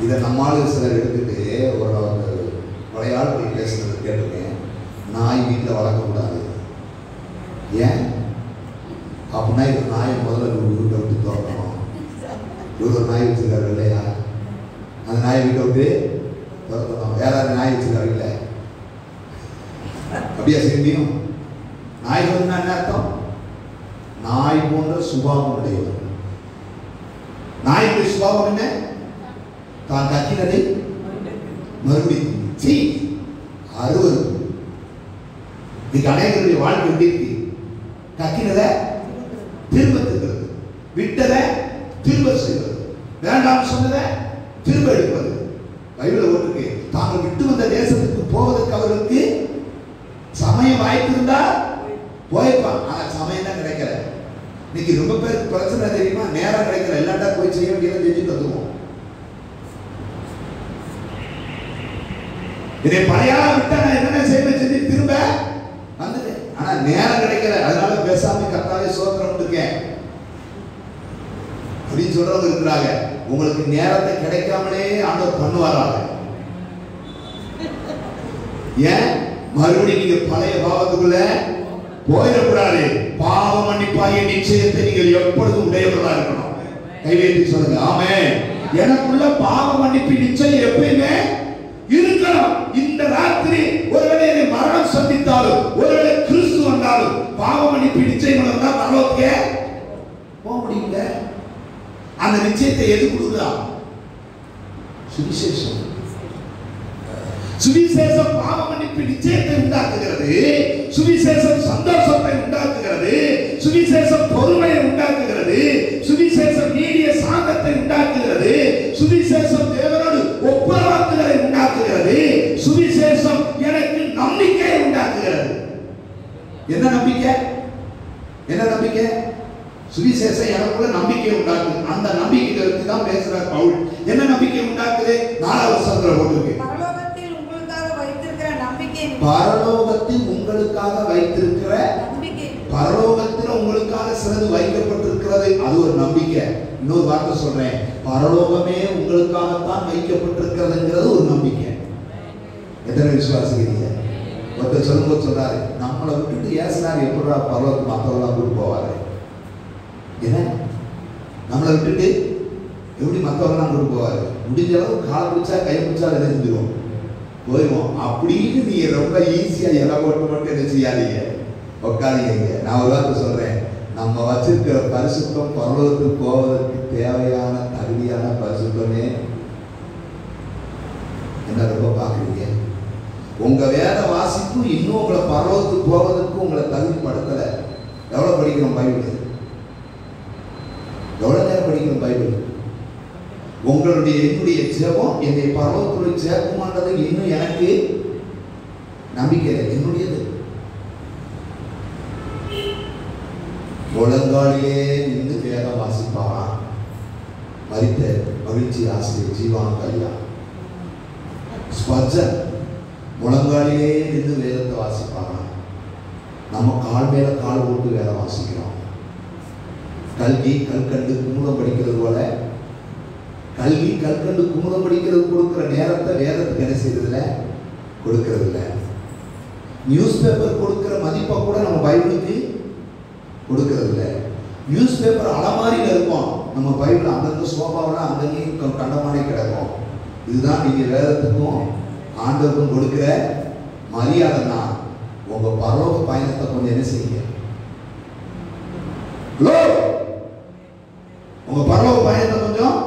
இதை நம்மளால சிலர் எடுத்துட்டு ஒரு விளையாட்டு பேசுறது கேட்டிருக்கேன். நாய் வீட்டில் வளர்க்கக்கூடாது. ஏன் அப்படின்னா இது நாயை முதல்ல வீட்டை விட்டு தோட்டணும். இவர் ஒரு நாய் வச்சிருக்காரு இல்லையா? அந்த நாயை வீட்டை விட்டு தோட்டணும். வேற நாய் வச்சிருக்காரு இல்லை? அப்படியா செய்யும்? நாய்கள் என்ன அர்த்தம்? நாய் போன்ற சுபாவம் உடையவர். நாய்க்கு சுபாவம் என்ன? தான் கத்தினதை மறுபடியும் அறுவரு. இன்னைக்கு அநேகருடைய வாழ்க்கை எப்படி இருக்கு? கத்தினதை திரும்ப திரும்புறது, விட்டதை திரும்ப செய்வது, வேண்டாம் சொன்னதை திரும்ப எடுப்பது. பைபிள் ஒன்றுக்கு தாங்கள் விட்டு வந்த தேசத்துக்கு போவதற்கு அவர்களுக்கு சமயம் வாய்ப்பு இருந்தா போயிருப்பான். ஆனா சமயம் தான் கிடைக்கல. இன்னைக்கு ரொம்ப பேருக்கு பிரச்சனை தெரியுமா? நேரம் கிடைக்கல. எல்லாட்டா போய் செய்ய வேண்டியதை செஞ்சுட்டு வந்துருவோம். இதை பழையால விட்டா நான் என்னென்ன செய்வேன் செஞ்சு திரும்ப வந்துட்டேன். ஆனா நேரம் கிடைக்கல. அதனால பேசாம கர்த்தாவே சோத்திரம் இருக்கேன் அப்படின்னு சொல்றவங்க இருக்கிறாங்க. உங்களுக்கு நேரத்தை கிடைக்காமலே ஆண்டவர் பண்ணுவாராங்க. ஏன்? மறுபடியும் நீங்க பழைய பாவத்துக்குள்ள போயிடக்கூடாது. பாவ மன்னிப்பாகிய நிச்சயத்தை நீங்கள் எப்பொழுதும் உடையவர்களா இருக்கணும். கைவேற்றி சொல்லுங்க ஆமென். எனக்குள்ள பாவ மன்னிப்பு நிச்சயம் எப்பயுமே இருக்கணும். இந்த ராத்திரி ஒருவேளை மரணம் சந்தித்தாலும், ஒருவேளை கிறிஸ்து வந்தாலும் பாவ மன்னிப்பு நிச்சயம் இருந்தா பரலோகத்துக்கே போக முடியல. அந்த நிச்சயத்தை எது கொடுக்குறா? சுவிசேஷம். சுவிசேஷம் பாவ மன்னிப்பு நிச்சயத்தை உண்டாக்குகிறது. சுவிசேஷம் சந்தோஷத்தை உண்டாக்குகிறது. சுவிசேஷம் பொறுமையை உண்டாக்குகிறது. சுவிசேஷம் நீடிய சாந்தத்தை உண்டாக்குகிறது. சுவிசேஷம் தேவனோடு ஒப்புரவாக்குதலை உண்டாக்குகிறது. சுவிசேஷம் எனக்கு நம்பிக்கையை உண்டாக்குகிறது. என்ன நம்பிக்கை? என்ன நம்பிக்கை? சுவிசேஷம் எனக்குள்ள நம்பிக்கை உண்டாக்குது. அந்த நம்பிக்கைகளுக்கு தான் பேசுறார் பவுல். என்ன நம்பிக்கை உண்டாக்குது? 4வது வசனத்துல போட்டுருக்கு. பரலோகத்தில் உங்களுக்காக வைத்திருக்கிற பரலோகத்தில் உங்களுக்காக சிலது வைக்கப்பட்டிருக்கிறது, அது ஒரு நம்பிக்கை. இன்னொரு வார்த்தை சொல்றேன், பரலோகமே உங்களுக்காகத்தான் வைக்கப்பட்டிருக்கிறதுங்கிறது ஒரு நம்பிக்கை. எத்தனை விசுவாசிக்கிறீங்க? ஒருத்தர் சொல்லும்போது சொல்றாரு, நம்மளை விட்டுட்டு ஏசுனார் எப்படா பரலோகத்துக்கு மற்றவெல்லாம் கூட்டு போவாரு? என்ன நம்மளை விட்டுட்டு எப்படி மற்றவங்களாம் கூட்டு போவாரு? முடிஞ்ச அளவு காலை பிடிச்சா கை பிடிச்சா என்ன செஞ்சிடும், போயிடுவோம். அப்படின்னு நீங்க ரொம்ப ஈஸியா எல்லாம் போட்டு மட்டும் என்ன செய்யாதீங்க, உட்காதீங்க. நான் ஒரு வார்த்தை சொல்றேன், நம்ம வச்சிருக்கிற பரிசுத்தம் பரலோகத்துக்கு போவதற்கு தேவையான தகுதியான பரிசுத்தமே என்ன ரொம்ப பாக்குறீங்க. உங்க வேத வாசிப்பு இன்னும் உங்களை பரலோகத்துக்கு போவதற்கு உங்களை தகுதிப்படுத்தல. எவ்வளவு படிக்கிறோம் பைபிள்? எவ்வளவு நேரம் படிக்கிறோம் பைபிள்? உங்களுடைய என்னுடைய ஜெபம் என்னை பரலோகத்துடைய சேர்க்குமான்றது இன்னும் எனக்கு நம்பிக்கை இல்லை. என்னுடையது முழங்காலிலே நின்று வேதம் வாசிப்பாரா மரித்த மகிழ்ச்சி ஆசிரியர் ஜீவான் கல்யா ஸ்பர்ஜன் முழங்காலிலே நின்று வேதத்தை வாசிப்பாரா? நம்ம கால் மேல கால் போட்டு வேதம் வாசிக்கிறோம். கல்வி கல்கண்டு குமுதம் படிக்கிறது போல, கல்வி கல்கண்டு குமுதம் படிக்கிறது கொடுக்கிற நேரத்தை வேதத்துக்கு என்ன செய்யறதில்ல, கொடுக்கறது இல்லை. நியூஸ் பேப்பர் கொடுக்கிற மதிப்பை கூட நம்ம பைபிளுக்கு கொடுக்கறது இல்லை. நியூஸ் பேப்பர் அலமாரியில் இருக்கும், நம்ம பைபிள் அங்கங்க சோபாவில் அங்கங்கேயும் கண்டமானே கிடக்கும். இதுதான் நீங்க வேதத்துக்கும் ஆண்டவருக்கும் கொடுக்கிற மரியாதை தான். உங்க பரலோக பயணத்தை கொஞ்சம் என்ன செய்யுங்க, உங்க பரலோக பயணத்தை கொஞ்சம்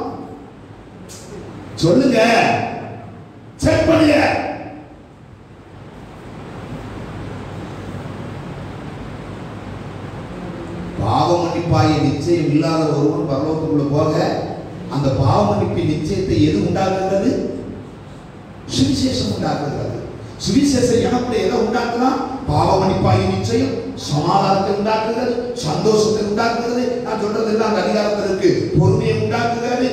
சொல்லுங்க, செக் பண்ணுங்க. பாவ மன்னிப்பாய நிச்சயம் இல்லாத ஒருவன் பரலோகத்துக்குள்ள போக அந்த பாவ மன்னிப்பின் நிச்சயத்தை எது உண்டாக்குகிறது? சுவிசேஷம் உண்டாக்குகிறது. சுவிசேஷம் எனக்குள்ள எதை உண்டாக்குனா? பாவ மன்னிப்பாய நிச்சயம், சமாதானத்தை உண்டாக்குகிறது, சந்தோஷத்தை உண்டாக்குகிறது. நான் சொல்றது எல்லாம் அந்த அதிகாரத்தில் இருக்கு. பொறுமையை உண்டாக்குகிறது,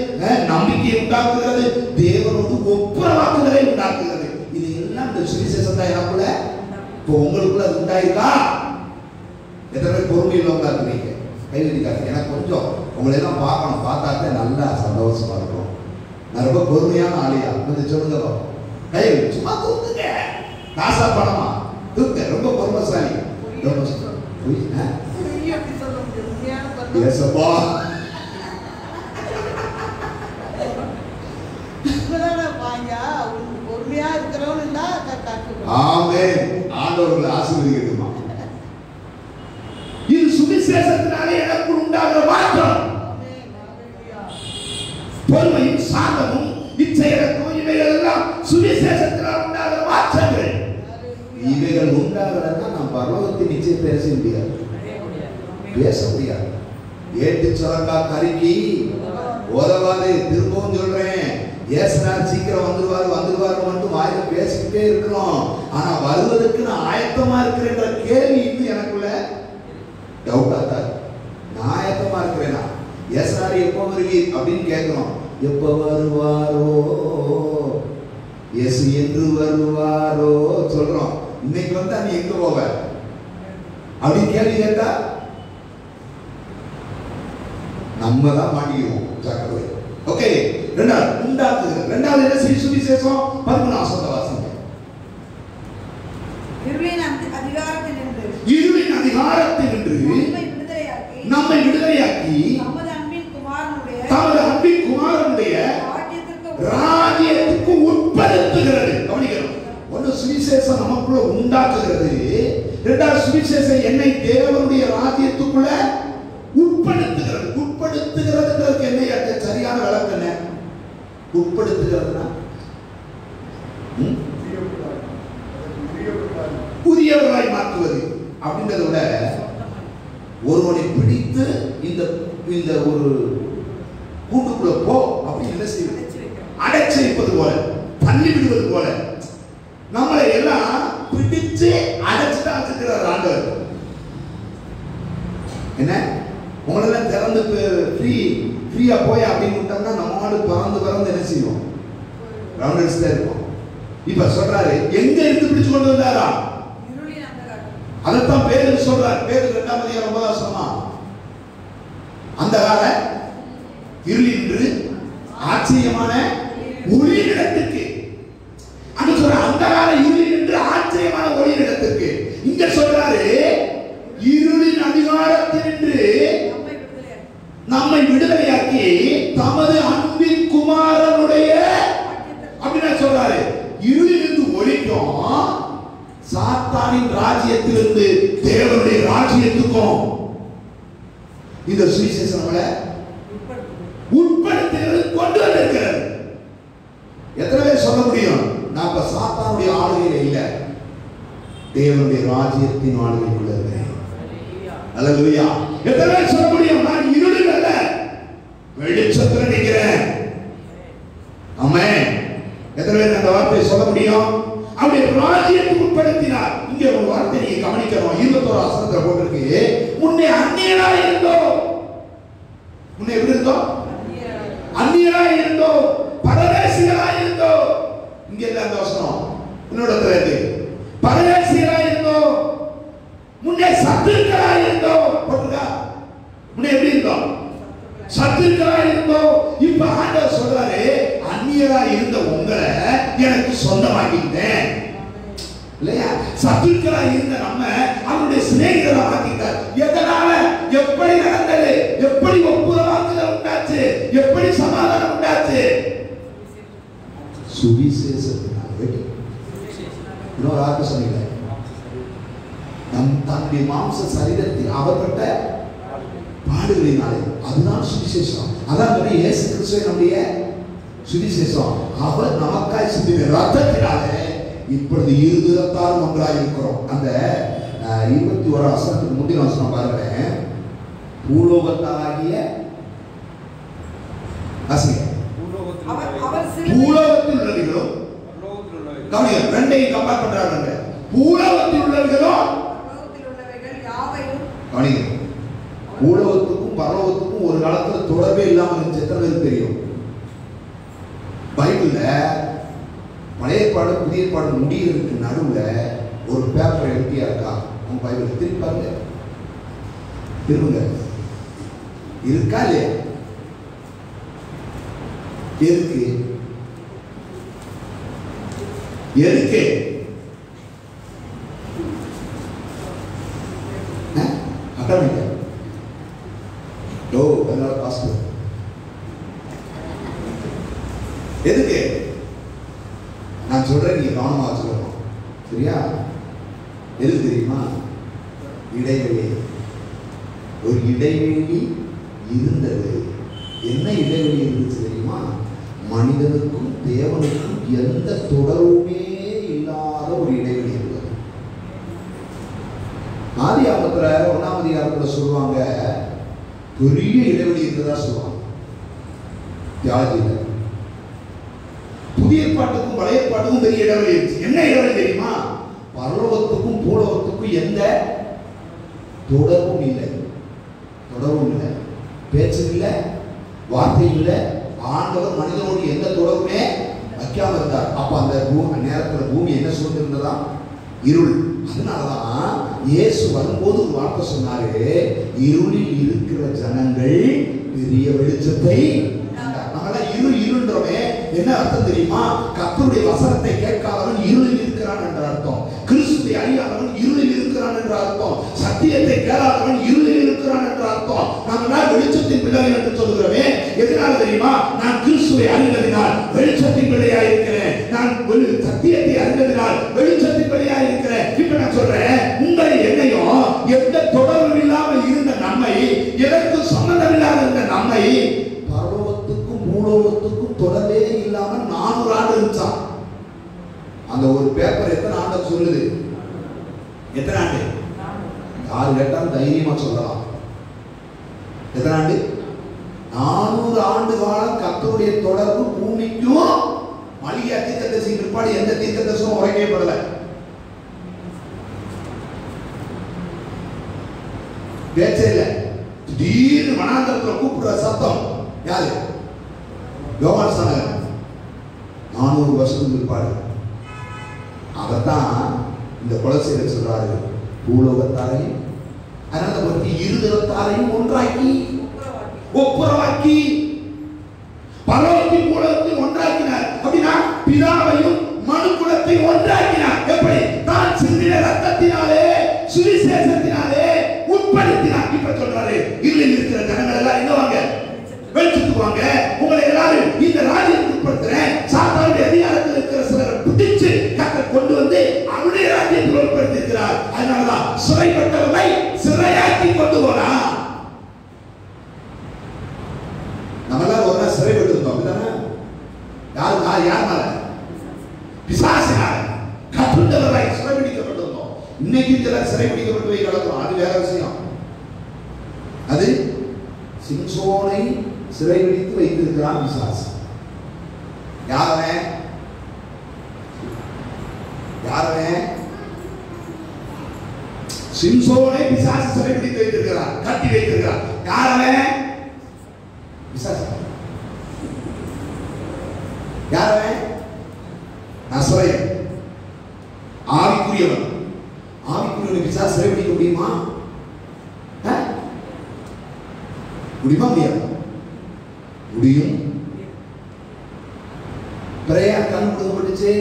நம்பிக்கையை உண்டாக்குகிறது, தேவனோடு ஒப்புரவாக்குதலை உண்டாக்குகிறது. இது எல்லாம் இந்த சுவிசேஷம் தான் எனக்குள்ள. இப்போ உங்களுக்குள்ள அது உண்டாயிருக்கா? எத்தனை பேர் பொறுமை உள்ளவங்களா இருக்கிறீங்க? கை வைக்காது. எனக்கு கொஞ்சம் உங்களை எல்லாம் பார்க்கணும், பார்த்தாக்க நல்லா சந்தோஷமா இருக்கும். நான் ரொம்ப பொறுமையான ஆளியா கொஞ்சம் சொல்லுங்க. கை சும்மா தூக்குங்க, காசா பணமா தூக்க. ரொம்ப பொறுமைசாலி. ஆண்டவர்களை ஆசீர்வதிக்கட்டுமா? இது சுவிசேஷத்தினாலே எனக்கு உண்டாகிற மாற்றம். பொறுமையும் சாந்தமும் இச்சையடக்கமும் இவைகள் எல்லாம் சுவிசேஷத்தினால் உண்டாகிற மாற்றங்கள். இவைகள் உண்டாகிறதா நாம் பரலோகத்தின் நிச்சயம் பேச முடியாது, பேச முடியாது. ஏட்டு சுரக்கா கருக்கி உதவாது. திரும்பவும் சொல்றேன், ஏசுனார் சீக்கிரம் வந்துருவாரு மட்டும் வாயில பேசிக்கிட்டே இருக்கிறோம். ஆனா வருவதற்கு நான் ஆயத்தமா இருக்கிறேன்ற கேள்வி இன்னும் எனக்குள்ள டவுட்டா தான். நான் ஆயத்தமா இருக்கிறேனா? ஏசுனார் எப்போ வருவீர் அப்படின்னு கேட்கிறோம். எப்ப வருவாரோ, இயேசு என்று வருவாரோ சொல்றோம். இன்னைக்கு வந்தா நீ எங்க போவ அப்படின்னு கேள்வி கேட்டா நம்ம தான் மாட்டிக்குவோம். ஜாக்கிரதை. ஓகே, ரெண்டாவது உண்டாக்குகிறது. ரெண்டாவது என்ன செய்ய? சுவிசேஷம் 13 வசனத்தை வாசிங்க. இருளின் அதிகாரத்தினின்று நம்மை விடுதலையாக்கி தமது அன்பின் குமாரனுடைய ராஜ்யத்துக்கு உட்படுத்துகிறது. கவனிக்கணும். ஒன்று சுவிசேஷம் நமக்குள்ள உண்டாக்குகிறது, இரண்டாவது சுவிசேஷம் என்னை தேவனுடைய ராஜ்யத்துக்குள்ள உட்படுத்துகிறது. உட்படுத்துகிறதுக்கு என்ன சரியான விளக்கம் என்ன? உட்படுத்துகிறதுனா புதியவர்களாய் மாற்றுவது அப்படின்றத விட ஒருவனை பிடித்து இந்த ஒரு கூட்டுக்குள்ள போ அப்படின்னு என்ன செய்வது? அடைச்சிருப்பது போல, தள்ளி விடுவது போல நம்மளை எல்லாம் பிடிச்சு அடைச்சுதான் வச்சிருக்கிறார் ஆண்டவர். என்ன உங்களெல்லாம் திறந்து ஃப்ரீயா போய் அப்படின்னு விட்டோம்னா நம்ம ஆடு பறந்து என்ன செய்வோம்? ரவுண்ட் அடிச்சுதான் இருக்கும். இப்ப சொல்றாரு, எங்க இருந்து பிடிச்சு கொண்டு அதைத்தான் பேதுரு சொல்றார். பேதுரு 2ஆம் அதிகாரம் 9ஆம் வசனம். அந்தகார இருளின்று ஆச்சரியமான ஒளியிடத்துக்கு, அங்க சொல்ற அந்தகார இருளின்று ஆச்சரியமான ஒளியிடத்துக்கு. இங்க சொல்றாரு இருளின் அதிகாரத்தினின்று நம்மை விடுதலையாக்கி தமது அன்பின் குமாரனுடைய அப்படின்னு சொல்றாரு. இருளிலிருந்து ஒளிக்கும், சாத்தானின் ராஜ்யத்திலிருந்து தேவனுடைய ராஜ்யத்துக்கும் இந்த சுவிசேஷம் நம்மளை உட்படுத்துகிறது, கொண்டு வந்திருக்கிறது. எத்தனை பேர் சொல்ல முடியும் நான் இப்ப சாத்தானுடைய ஆளுகையில இல்ல, தேவனுடைய ராஜ்யத்தின் ஆளுகைக்குள்ள இருக்கிறேன்? அல்லேலூயா. எத்தனை பேர் சொல்ல முடியும் நான் இருளில் அல்ல, வெளிச்சத்தில் நிற்கிறேன்? ஆமென். எத்தனை பேர் அந்த வார்த்தையை சொல்ல முடியும்? அவருடைய ராஜ்யத்துக்கு உட்படுத்தினார். இங்க ஒரு வார்த்தை நீங்க கவனிக்கணும். 21ஆம் வசனத்துல போட்டிருக்கு, முன்னே அந்நியராய் இருந்தோம். முன்னே எப்படி இருந்தோம்? அந்நியராய் இருந்தோம், பரதேசிகளாய் இருந்தோம். இங்க இல்ல அந்த வசனம், இன்னொரு இடத்துல இருக்கு. பரதேசிகளாய் இருந்தோம், முன்னே சத்துருக்களாய் இருந்தோம். போட்டுருக்கா? முன்னே எப்படி இருந்தோம்? சத்துருக்களாய் இருந்தோம். இப்ப ஆண்டவர் சொல்றாரு, அந்நியராய் இருந்த உங்களை எனக்கு சொந்தமாக்கிட்டேன். இல்லையா? சத்துருக்களாய் இருந்த நம்ம அவருடைய சிநேகிதரா ஆக்கிட்டார். எதனால? எப்படி நடந்தது? எப்படி ஒப்புரவாக்குதல் உண்டாச்சு? எப்படி சமாதானம் உண்டாச்சு? சுவிசேஷத்தினால. இன்னொரு ஆர்த்த சொன்னீங்க, தன்னுடைய மாம்ச சரீரத்தில் அவர்பட்ட பாடுகளினாலே. அதுதான் சுவிசேஷம். அதான் இயேசு கிறிஸ்துவே நம்முடைய சுவிசேஷம். அவர் நமக்காய் சிந்தின ரத்தத்தினாலே இப்பொழுது இருதயத்தால் ஒன்றாய் இருக்கிறோம். அந்த 21ஆம் வசனத்துக்கு முந்தின வசனம் பாருங்களேன். பூலோகத்தாகிய பூலோகத்தில் உள்ளவர்களும், கவனிங்க ரெண்டையும் கம்பேர் பண்றாங்க. பூலோகத்தில் உள்ளவர்களும், கவனிங்க, பூலோகத்துக்கும் பரலோகத்துக்கும் ஒரு காலத்துல தொடர்பே இல்லாம இருந்துச்சு. எத்தனை பேருக்கு தெரியும்? பைபிள்ல பழைய ஏற்பாடு புதிய ஏற்பாடு முடிகிறதுக்கு நடுவுல ஒரு பேப்பர் எழுதியா இருக்கா? உங்க பைபிள் திருப்பி பாருங்க, திரும்புங்க. இருக்கா இல்லையா? எதுக்கு? எதுக்கு? அக்கா எதுக்கு நான் சொல்றேன், நீங்க கவனமா வச்சுக்கணும். சரியா? எதுக்கு தெரியுமா? இடைவெளி. ஒரு இடைவெளி இருந்தது. என்ன இடைவெளி இருந்துச்சு தெரியுமா? மனிதனுக்கும் தேவனுக்கும் எந்த தொடர்புமே இல்லாத ஒரு இடைவெளி இருந்தது. ஆதியாகமத்துல 1ஆம் அதிகாரத்துல சொல்லுவாங்க, பெரிய இடைவெளி இருந்ததா சொல்லுவாங்க தியாலஜியில. புதிய ஏற்பாட்டுக்கும் பழைய ஏற்பாட்டுக்கும் பெரிய இடைவெளி இருந்துச்சு. என்ன இடைவெளி தெரியுமா? பரலோகத்துக்கும் பூலோகத்துக்கும் எந்த தொடர்பும் இல்லை. தொடர்பும் இல்லை, பேச்சு இல்லை, வார்த்தை இல்லை. ஆண்டவர் மனிதனோடு எந்த தொடர்புமே வைக்காம இருந்தார். அப்ப அந்த நேரத்துல பூமி என்ன சொல்லிருந்ததா? இருள். அதனாலதான் இயேசு வரும்போது ஒரு வார்த்தை சொன்னாரு, இருளில் இருக்கிற ஜனங்கள் பெரிய வெளிச்சத்தை. இருள்ன்றவே என்ன அர்த்தம் தெரியுமா? கர்த்தருடைய வசனத்தை கேட்காதவன் இருளில் இருக்கிறான் என்ற அர்த்தம். கிறிஸ்துவை அறியாதவன் இருளில் இருக்கிறான் என்ற அர்த்தம். சத்தியத்தை கேளாதவன் இருளில் இருக்கிறான் என்ற அர்த்தம். நாம் வெளிச்சத்தின் பிள்ளைகள் என்று சொல்லுகிறோமே, எதனால தெரியுமா? நான் கிறிஸ்துவை அறிந்ததினால் வெளிச்சத்தின் பிள்ளையா இருக்கிறேன். நான் சத்தியத்தை அறிந்ததினால் வெளிச்சத்தின் பிள்ளையா இருக்கிறேன். இப்ப நான் சொல்றேன், உங்களை என்னையும் எந்த தொடர்பும் இல்லாமல் இருந்த நம்மை, எதற்கு சம்பந்தம் இல்லாத இருந்த நம்மை, பரலோகத்துக்கும் பூலோகத்துக்கும் தொடர்பே இல்லாமல் 400 ஆண்டு இருந்துச்சான். அந்த ஒரு பேப்பர் எத்தனை ஆண்டு சொல்லுது? எத்தனை ஆண்டு? யாரு கேட்டாலும் தைரியமா சொல்லலாம். எத்தனை ஆண்டு? 400 ஆண்டு காலம் கர்த்தருடைய தொடர்பு பூமிக்கும் மலியா தீர்க்கதரிசி பிற்பாடு எந்த தீர்க்கதரிசனமும் உரைக்கப்படல. பேச்சே இல்லை. திடீர்னு வனாந்தரத்துல கூப்பிடுற சத்தம் யாரு? யோவான் ஸ்நானகன். 400 வருஷத்துக்கு பிற்பாடு. அதைத்தான் இந்த கொலோசியர் சொல்றாரு, பூலோகத்தாரையும் அதனால ஒரு இருதயத்தாரையும் ஒன்றாக்கி ஒப்புரவாக்கி பரலோகத்தின் பூலோகத்தில் ஒன்றாக்கினார். அப்படின்னா பிதாவையும் மனு குலத்தை ஒன்றாக்கினார். எப்படி? தான் சிந்தின ரத்தத்தினாலே சுவிசேஷத்தினாலே உட்படுத்தினார். இப்ப சொல்றாரு, இருளில் இருக்கிற ஜனங்கள் எல்லாம் எங்க வாங்க? வெளிச்சத்துக்கு வாங்க. உங்களை எல்லாரும் இந்த ராஜ்யத்துக்கு உட்படுத்துறேன். சாத்தானுடைய அதிகாரத்தில் இருக்கிற சிலரை பிடிச்சு கர்த்தர் கொண்டு வந்து அவருடைய ராஜ்யத்தில் உட்படுத்தி இருக்கிறார். அதனாலதான் சிறைப்பட்டவரை சிறையாக்கி கொண்டு போறான். நம்ம எல்லாரும் ஒரு நாள் சிறைப்பட்டு இருந்தோம். அப்படிதானே? யாருனால? பிசாசினால கட்டுண்டவராய் சிறைபிடிக்கப்பட்டு இருந்தோம். இன்னைக்கு சிலர் சிறைபிடிக்கப்பட்டு போய் கிடக்கிறோம். அது வேற விஷயம். அது சிம்சோனை சிறைபிடித்து வைத்திருக்கிறான் பிசாசு. யாரவன்? சிம்சோனை பிசாசு சிறைபிடித்து வைத்திருக்கிறான், கட்டி வைத்திருக்கிறான். யாரவன்? பிசாசு. யாரவன்? நசரேயன், ஆவிக்குரியவன். ஆவிக்குரியவனை பிசாசு சிறைபிடிக்க முடியுமா? முடியாது. முடியும். பிரேயர் கண் கொடுக்கப்பட்டுச்சு.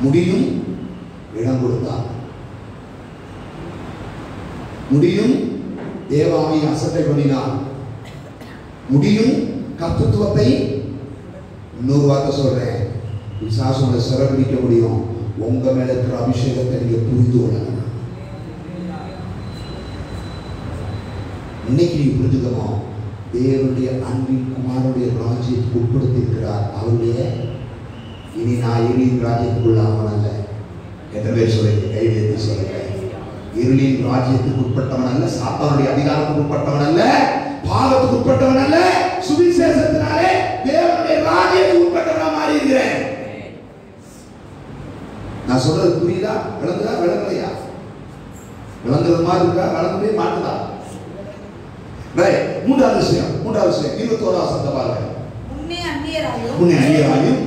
முடியும். இடம் கொடுத்தார். முடியும். தேவாவை அசட்டை பண்ணினார். முடியும். கர்த்தத்துவத்தை இன்னொரு வார்த்தை சொல்றேன், பிசாசுகளை சிறைபிடிக்க முடியும். உங்க மேல இருக்கிற அபிஷேகத்தை நீங்க புரிந்து கொள்ளணும். இன்னைக்கு நீ புரிஞ்சுக்கணும், தேவனுடைய அன்பின் குமாரனுடைய ராஜ்யத்துக்கு உட்படுத்தி இருக்கிறார். அவருடைய இனி நான் இருளின் ராஜ்யத்துக்குள்ள அவன் அல்ல என்று சொல்லுங்க. கை வைத்து சொல்லுங்க. இருளின் ராஜ்யத்துக்கு உட்பட்டவன் அல்ல, சாத்தானுடைய அதிகாரத்துக்கு உட்பட்டவன் அல்ல, பாவத்துக்கு உட்பட்டவன் அல்ல, சுவிசேஷத்தினாலே தேவனுடைய ராஜ்யத்துக்கு உட்பட்டவனா மாறி இருக்கிறேன். நான் சொல்றது புரியுதா? விளங்குதா? விளங்கலையா? விளங்குறது மாதிரி இருக்கா? விளங்கவே மாட்டுதா? மூன்றாவது விஷயம் 21 வசனத்தை பாருங்க. முன்னே அந்நியராயும்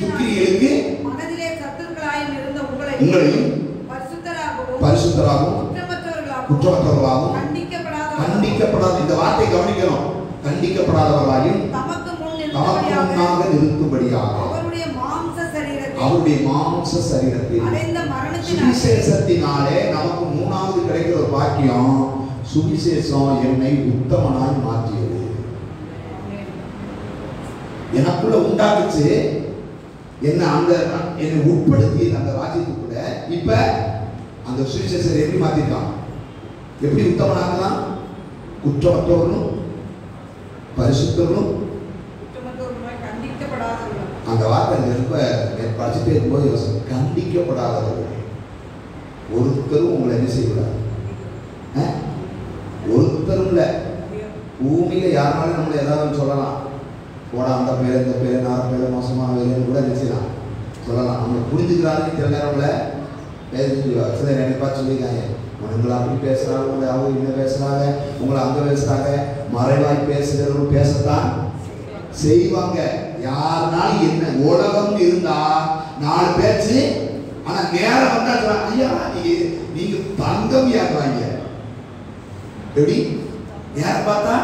துக்கிரிகளுக்கு மனதிலே சத்துருக்களாயும் இருந்த உங்களையும் பரிசுத்தராகவும் குற்றமற்றவர்களாகவும் கண்டிக்கப்படாத, இந்த வார்த்தை கவனிக்கணும், கண்டிக்கப்படாதவர்களாயும் தமக்கு முன்னாக நிறுத்தும்படியாக அவருடைய மாம்ச சரீரத்தில் சுவிசேஷத்தினாலே நமக்கு மூணாவது கிடைக்கிற ஒரு பாக்கியம், சுவிசேஷம் என்னை உத்தமனாய் மாற்றியது. எனக்குள்ள உண்டாக்குச்சு, என்ன அந்த என்னை உட்படுத்தி அந்த ராஜ்யத்துக்குள்ள. இப்ப அந்த சுவிசேஷத்தை எப்படி மாத்திருக்கான்? எப்படி உத்தமனாகலாம்? குற்றமற்றவர்களும் பரிசுத்தவர்களும். அந்த வார்த்தை ரொம்ப படிச்சுட்டே இருக்கும்போது கண்டிக்கப்படாதவர்கள். ஒருத்தரும் உங்களை என்ன செய்யக்கூடாது? ஒருத்தரும் இல்லை. பூமியில யாருனாலும் நம்மளை ஏதாவது சொல்லலாம், போட அந்த பேர் இந்த பேர் நார் பேர் மோசமாக வேலைன்னு கூட நினைச்சலாம், சொல்லலாம். நம்ம புரிஞ்சுக்கிறாங்க. சில நேரம்ல சில நினைப்பா சொல்லியிருக்காங்க, உங்களை அப்படி பேசுறாங்க, உங்களை அவங்க இன்னும் பேசுறாங்க, உங்களை அங்கே பேசுறாங்க. மறைவாய் பேசுகிறவங்க பேசத்தான் செய்வாங்க. யாருனாலும் என்ன உலகம் இருந்தா 4 பேச்சு. ஆனா நேரம் வந்தா ஐயா நீங்க தங்கம் ஏறுவாங்க. எப்படி நேரம் பார்த்தா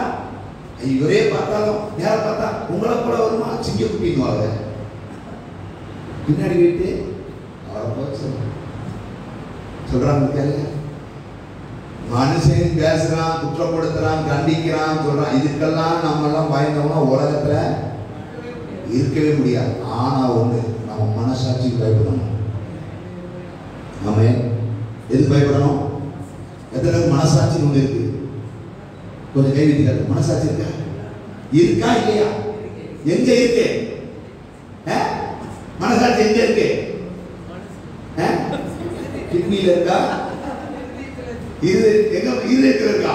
இவரே பார்த்தாலும் நேரம் பார்த்தா உங்களை போல வருமா சிங்க குட்டிங்குவாங்க. பின்னாடி போயிட்டு அவரை சொல்றாங்க, மனுஷன் பேசுறான், குற்றப்படுத்துறான், கண்டிக்கிறான், சொல்றான். இதுக்கெல்லாம் நம்ம எல்லாம் பயந்தோம்னா உலகத்துல இருக்கவே முடியாது. ஆனா ஒண்ணு, நம்ம மனசாட்சிக்கு பயப்படணும். ஆமென். எது பயப்படணும்? எத்தனை மனசாட்சி ஒண்ணு இருக்கு? கொஞ்சம் கை வைக்கிறாரு. மனசாட்சி இருக்கா? இருக்கா இல்லையா? எங்க இருக்கு மனசாட்சி? எங்க இருக்கு? கிட்னில இருக்கா? இது எங்க இருக்கா?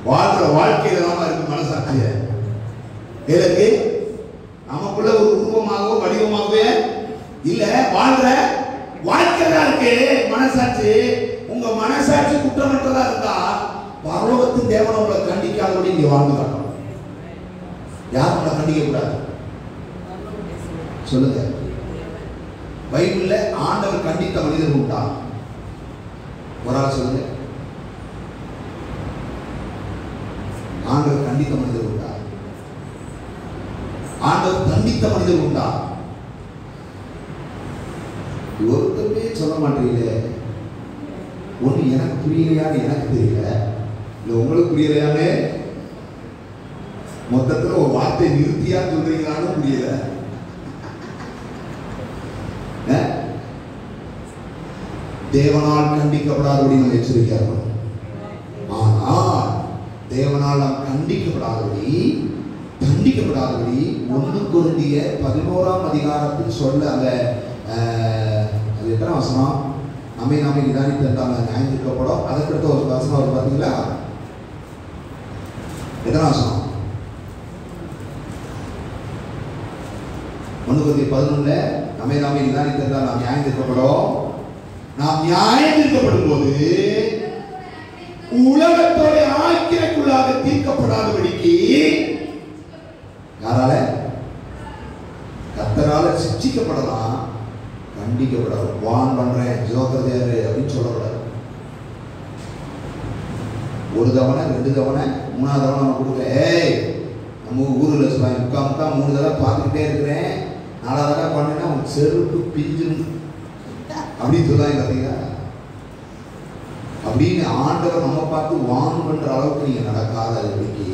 வாழ்ற வாழ்க்கையில நாம இருக்கு மனசாட்சிய. எனக்கு நமக்குள்ள ஒரு உருவமாகவோ வடிவமாகவே இல்ல, வாழ்ற வாழ்க்கையா இருக்கு மனசாட்சி. உங்க மனசாட்சி குற்றமற்றதா இருந்தா பரலோகத்தின் தேவனை உங்களை கண்டிக்காதபடி நீங்க வாழ்ந்து காட்டணும். யாரும் உங்களை கண்டிக்க கூடாது. சொல்லுங்க. பைபிள்ல ஆண்டவர் கண்டித்த மனிதர் உண்டா? ஒரு ஆள் சொல்லுங்க. ஆண்டவர் கண்டித்த மனிதர் உண்டா? ஆண்டவர் தண்டித்த மனிதர் உண்டா? ஒருத்தருமே சொல்ல மாட்டீங்களே. ஒண்ணு எனக்கு புரியலையான்னு எனக்கு தெரியல, இல்ல உங்களுக்கு புரியலையான்னு மொத்தத்துல ஒரு வார்த்தை நிறுத்தியா சொல்றீங்களான்னு புரியல. தேவனால் கண்டிக்கப்படாதபடி நம்ம எச்சரிக்கையா இருக்கணும். ஆனால் தேவனால் நாம் கண்டிக்கப்படாதபடி தண்டிக்கப்படாதபடி 1 கொரிந்தியர் 11ஆம் அதிகாரத்தில் சொல்ல அந்த அது எத்தனை வசனம்? நம்மை நாமே நிதானித்து இருந்தால் நியாயந்திருக்கப்படும். அதற்கடுத்த ஒரு வசனம் வரும் பார்த்தீங்களா? எத்தனை வசனம்? 1 கொரிந்தியர் 11 நம்மை நாமே நிதானித்து இருந்தால் நாம் நியாயந்திருக்கப்படும். நாம் நியாயந்திருக்கப்படும் போது உலகத்தோட ஆக்கிரைக்குள்ளாக தீர்க்கப்படாதபடிக்கு யாரால? கர்த்தரால சிட்சிக்கப்படலாம், கண்டிக்கப்படாது. வான் பண்றேன் ஜோக்கர் அப்படின்னு சொல்லக்கூடாது. ஒரு தவணை 2 தவணை 3ஆவது தவணை நம்ம கொடுக்க, ஏய் நம்ம ஊரில் முக்கா 3 தடவை பார்த்துக்கிட்டே இருக்கிறேன், 4ஆவது தடவை பண்ணேன்னா உனக்கு செருப்பு பிஞ்சிரும் அப்படின்னு சொல்லுவாங்க பார்த்தீங்களா? அப்படின்னு ஆண்டவர் நம்ம பார்த்து வான் பண்ற அளவுக்கு நீங்க நடக்காதபடிக்கு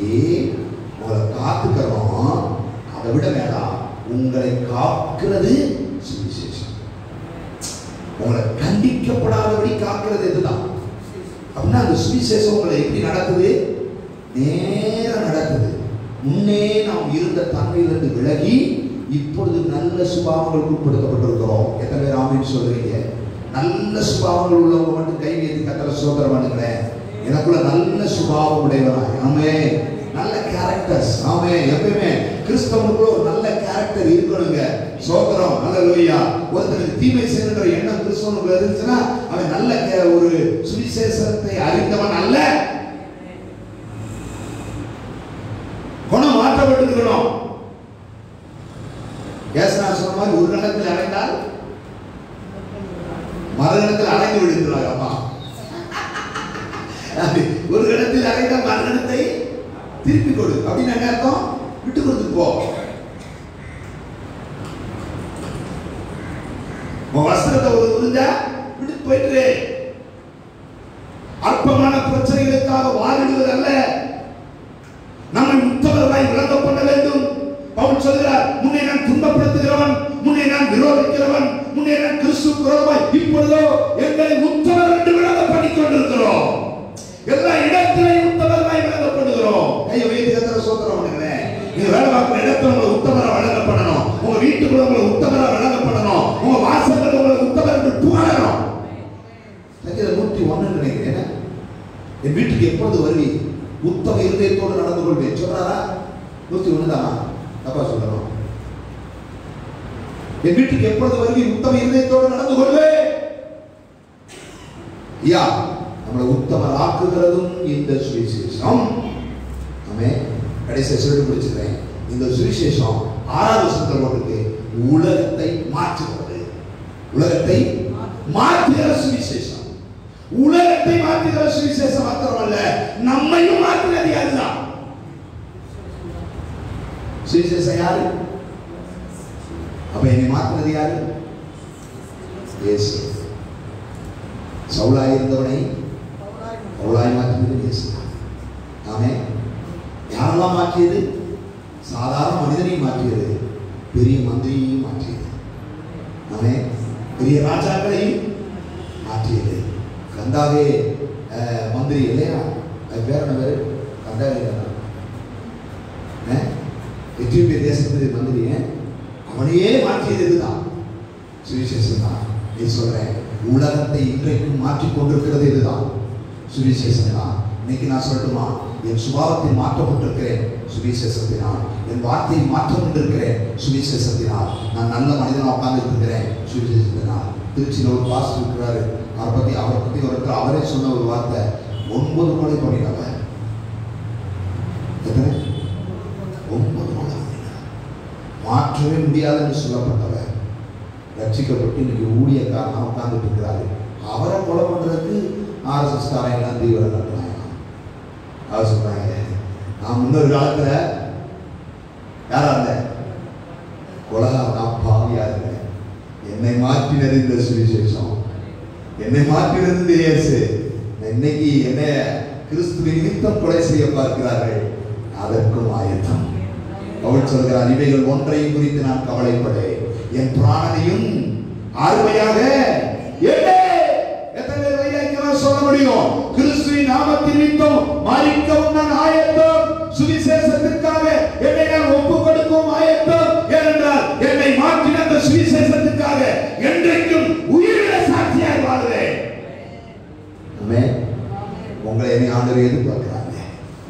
உங்களை காத்துக்கிறோம். அதை விட வேண்டாம், உங்களை காக்கிறது சுவிசேஷம். உங்களை கண்டிக்கப்படாதபடி காக்கிறது இதுதான். அப்படின்னா அந்த சுவிசேஷம் உங்களை எப்படி நடக்குது? நேரம் நடக்குது. முன்னே நாம் இருந்த தன்மையிலிருந்து விலகி இப்பொழுது நல்ல சுபாவங்களுக்கு உட்படுத்தப்பட்டிருக்கிறோம். எத்தனை பேர் ஆமீன் சொல்றீங்க? நல்ல சுபாவங்கள் உள்ளவங்க மட்டும் கை வைத்து கத்தரை சோதரம் பண்ணுங்களேன். எனக்குள்ள நல்ல சுபாவம் உடையவனாய், ஆமே, நல்ல கேரக்டர்ஸ், ஆமே. எப்பயுமே கிறிஸ்தவனுக்குள்ள ஒரு நல்ல கேரக்டர் இருக்கணுங்க. சோதரம், அல்லேலூயா. ஒருத்தருக்கு தீமை செய்யணுன்ற எண்ணம் கிறிஸ்தவனுக்குள்ள இருந்துச்சுன்னா அவன் நல்ல ஒரு சுவிசேஷத்தை அறிந்தவன் அல்ல. குணம் மாற்றப்பட்டிருக்கணும். ஏசாயா சொன்ன மாதிரி ஒரு கணத்தில் அடைந்தால் மறுகணத்தில் அடைந்து விடுகிறார். அம்மா, ஒரு கணத்தில் அடைந்தால் மறுகணத்தை திருப்பி கொடு அப்படின்னு என்ன அர்த்தம்? விட்டு கொடுத்து போ. வஸ்திரத்தை ஒரு உறிஞ்சா விட்டு போயிட்டு அற்பமான பிரச்சனைகளுக்காக வாதிடுவது அல்ல, நம்மை உத்தமராய் விளங்க பண்ண வேண்டும். பவுல் சொல்கிறார், முன்னே நான் துன்பப்படுத்துகிறவன், முன்னே நான் விரோதிக்கிறவன், முன்னே நான் கிறிஸ்துவுக்கு விரோதமாய், இப்பொழுதோ எங்களை உத்தமர் என்று விளங்க பண்ணிக் கொண்டிருக்கிறோம். எல்லா இடத்திலையும் உத்தமராய் விளங்கப்படுகிறோம். கையை வைத்து கத்தரை சோதரம் பண்ணுங்களேன். நீங்க வேலை பார்க்கிற இடத்துல உங்களை உத்தமரா விளங்க பண்ணணும். உங்க வீட்டுக்குள்ள உங்களை உத்தமரா விளங்க பண்ணணும். உங்க வாசல்கள் உங்களை உத்தமர் என்று புகழணும். சங்கீதம் 101 நினைக்கிறேன். என் வீட்டுக்கு எப்பொழுது வருவி உத்தம இருதயத்தோடு நடந்து கொள்வேன் சொல்றாரா? 101 தானா? தப்பா சொல்லணும். என் வீட்டுக்கு எப்பொழுது வருவி உத்தம இருதயத்தோடு நடந்து கொள்வேன். யா, நம்மளை உத்தமர் ஆக்குகிறதும் இந்த சுவிசேஷம். ஆமே. கடைசியா சொல்லி முடிச்சுக்கிறேன். இந்த சுவிசேஷம் 6வது வசனத்தில் போட்டுருக்கு, உலகத்தை மாற்றுகிறது. உலகத்தை மாற்றுகிற சுவிசேஷம். உலகத்தை மாற்றுகிற சுவிசேஷம் மாத்திரமல்ல, நம்மையும் மாற்றுகிறது. அதுதான் சுவிசேஷம். யாரு? அப்ப என்னை மாற்றுறது யாரு? இயேசு. சவுலாய் இருந்தவனை பவுலாய் மாற்றியது இயேசு. ஆமே. யாரெல்லாம் மாற்றியது? சாதாரண மனிதனையும் மாற்றியது, பெரிய மந்திரியையும் மாற்றியது. ஆமே. பெரிய ராஜாக்களையும் மாற்றியது. கந்தாவே மந்திரி இல்லையா? அது பேர் என்ன பேரு? கந்தாவே தான். எத்தியோப்பிய தேசத்துக்கு மந்திரி, அவனையே மாற்றியது இதுதான், சுவிசேஷம் தான். நீ சொல்றேன், உலகத்தை இன்றைக்கும் மாற்றிக் கொண்டிருக்கிறது இதுதான், சுவிசேஷம் தான். இன்னைக்கு நான் சொல்லட்டுமா, என் சுபாவத்தை மாற்றப்பட்டிருக்கிறேன் சுவிசேஷத்தினால். என் வார்த்தையை மாற்றம் கொண்டிருக்கிறேன் சுவிசேஷத்தினால். நான் நல்ல மனிதனாக உட்கார்ந்து இருக்கிறேன் சுவிசேஷத்தினால். திருச்சியில் ஒரு பாஸ்டர் இருக்கிறாரு. அவரை பற்றி அவரே சொன்ன ஒரு வார்த்தை, 9 முறை பண்ணினவர். எத்தனை? 9 முறை மாற்ற மாற்றவே முடியாதுன்னு சொல்லப்பட்டவர் ரட்சிக்கப்பட்டு இன்னைக்கு ஊழியக்காரனா உட்கார்ந்துட்டு இருக்கிறாரு. அவரை கொலை பண்றதுக்கு ஆர்எஸ்எஸ் காரங்களாம் தீவிரம் நடத்துறாங்க. அவர் சொல்றாங்க, நான் முன்னொரு காலத்துல யாரா இருந்தேன், கொலகா, நான் பாவியா இருந்தேன், என்னை மாற்றினது இந்த சுவிசேஷம், என்னை மாற்றினது இந்த இயேசு. இன்னைக்கு என்ன கிறிஸ்துவின் நிமித்தம் கொலை செய்ய பார்க்கிறார்கள், அதற்கும் ஆயத்தம். அவள் சொல்கிறார், இவைகள் ஒன்றையும் குறித்து நான் கவலைப்படேன், என் பிராணனையும் அருமையாக எத்தனை வைராக்கியமாக சொல்ல முடியும். கிறிஸ்துவின் நாமத்தின் நிமித்தம் மரிக்கவும் நான் ஆயத்தம், சுவிசேஷத்திற்காக என்னை நான் ஒப்புக் கொடுக்கவும் ஆயத்தம். ஏனென்றால் என்னை மாற்றின அந்த சுவிசேஷத்திற்காக என்றைக்கும் உயிரிழ சாட்சியாக வாழ்கிறேன். உங்களை என்னை ஆண்டவர் எதிர்பார்க்கிறாங்க.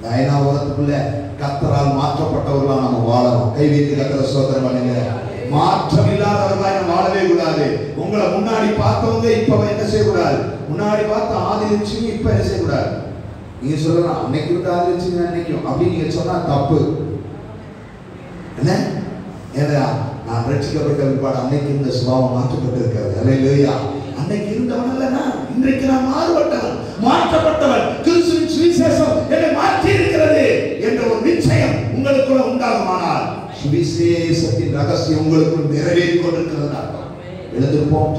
நயனாவரத்துக்குள்ள கர்த்தரால் மாற்றப்பட்டவர்களா நம்ம வாழணும். கை வைத்து கர்த்தரை ஸ்தோத்திரம் பண்ணுங்க. மாற்றம் இல்லாதவர்களா நம்ம வாழவே கூடாது. உங்களை முன்னாடி பார்த்தவங்க இப்ப என்ன செய்யக்கூடாது, முன்னாடி பார்த்த ஆதிலட்சுமி இப்ப என்ன செய்யக்கூடாது. நீங்க சொல்லலாம், அன்னைக்கு விட்டு ஆதிலட்சுமி அன்னைக்கும் அப்படின்னு நீங்க சொன்னா தப்பு. என்ன ஏன்னா நான் ரட்சிக்கப்பட்ட விற்பாடு அன்னைக்கு இந்த சுபாவம் மாற்றப்பட்டு இருக்கிறது. அல்லேலூயா. அன்னைக்கு இருந்தவன் அல்ல நான், இன்றைக்கு நான் மாறுபட்டவன், மாற்றப்பட்டவன். கிறிஸ்துவின் சுவிசேஷம் என்னை மாற்றி இருக்கிறது என்ற ஒரு நிச்சயம் உங்களுக்குள்ள உண்டாகுமானால் சுவிசேஷத்தின் ரகசியம் உங்களுக்குள் நிறைவேறிக் கொண்டிருக்கிறது அர்த்தம். எழுந்திருப்போம்.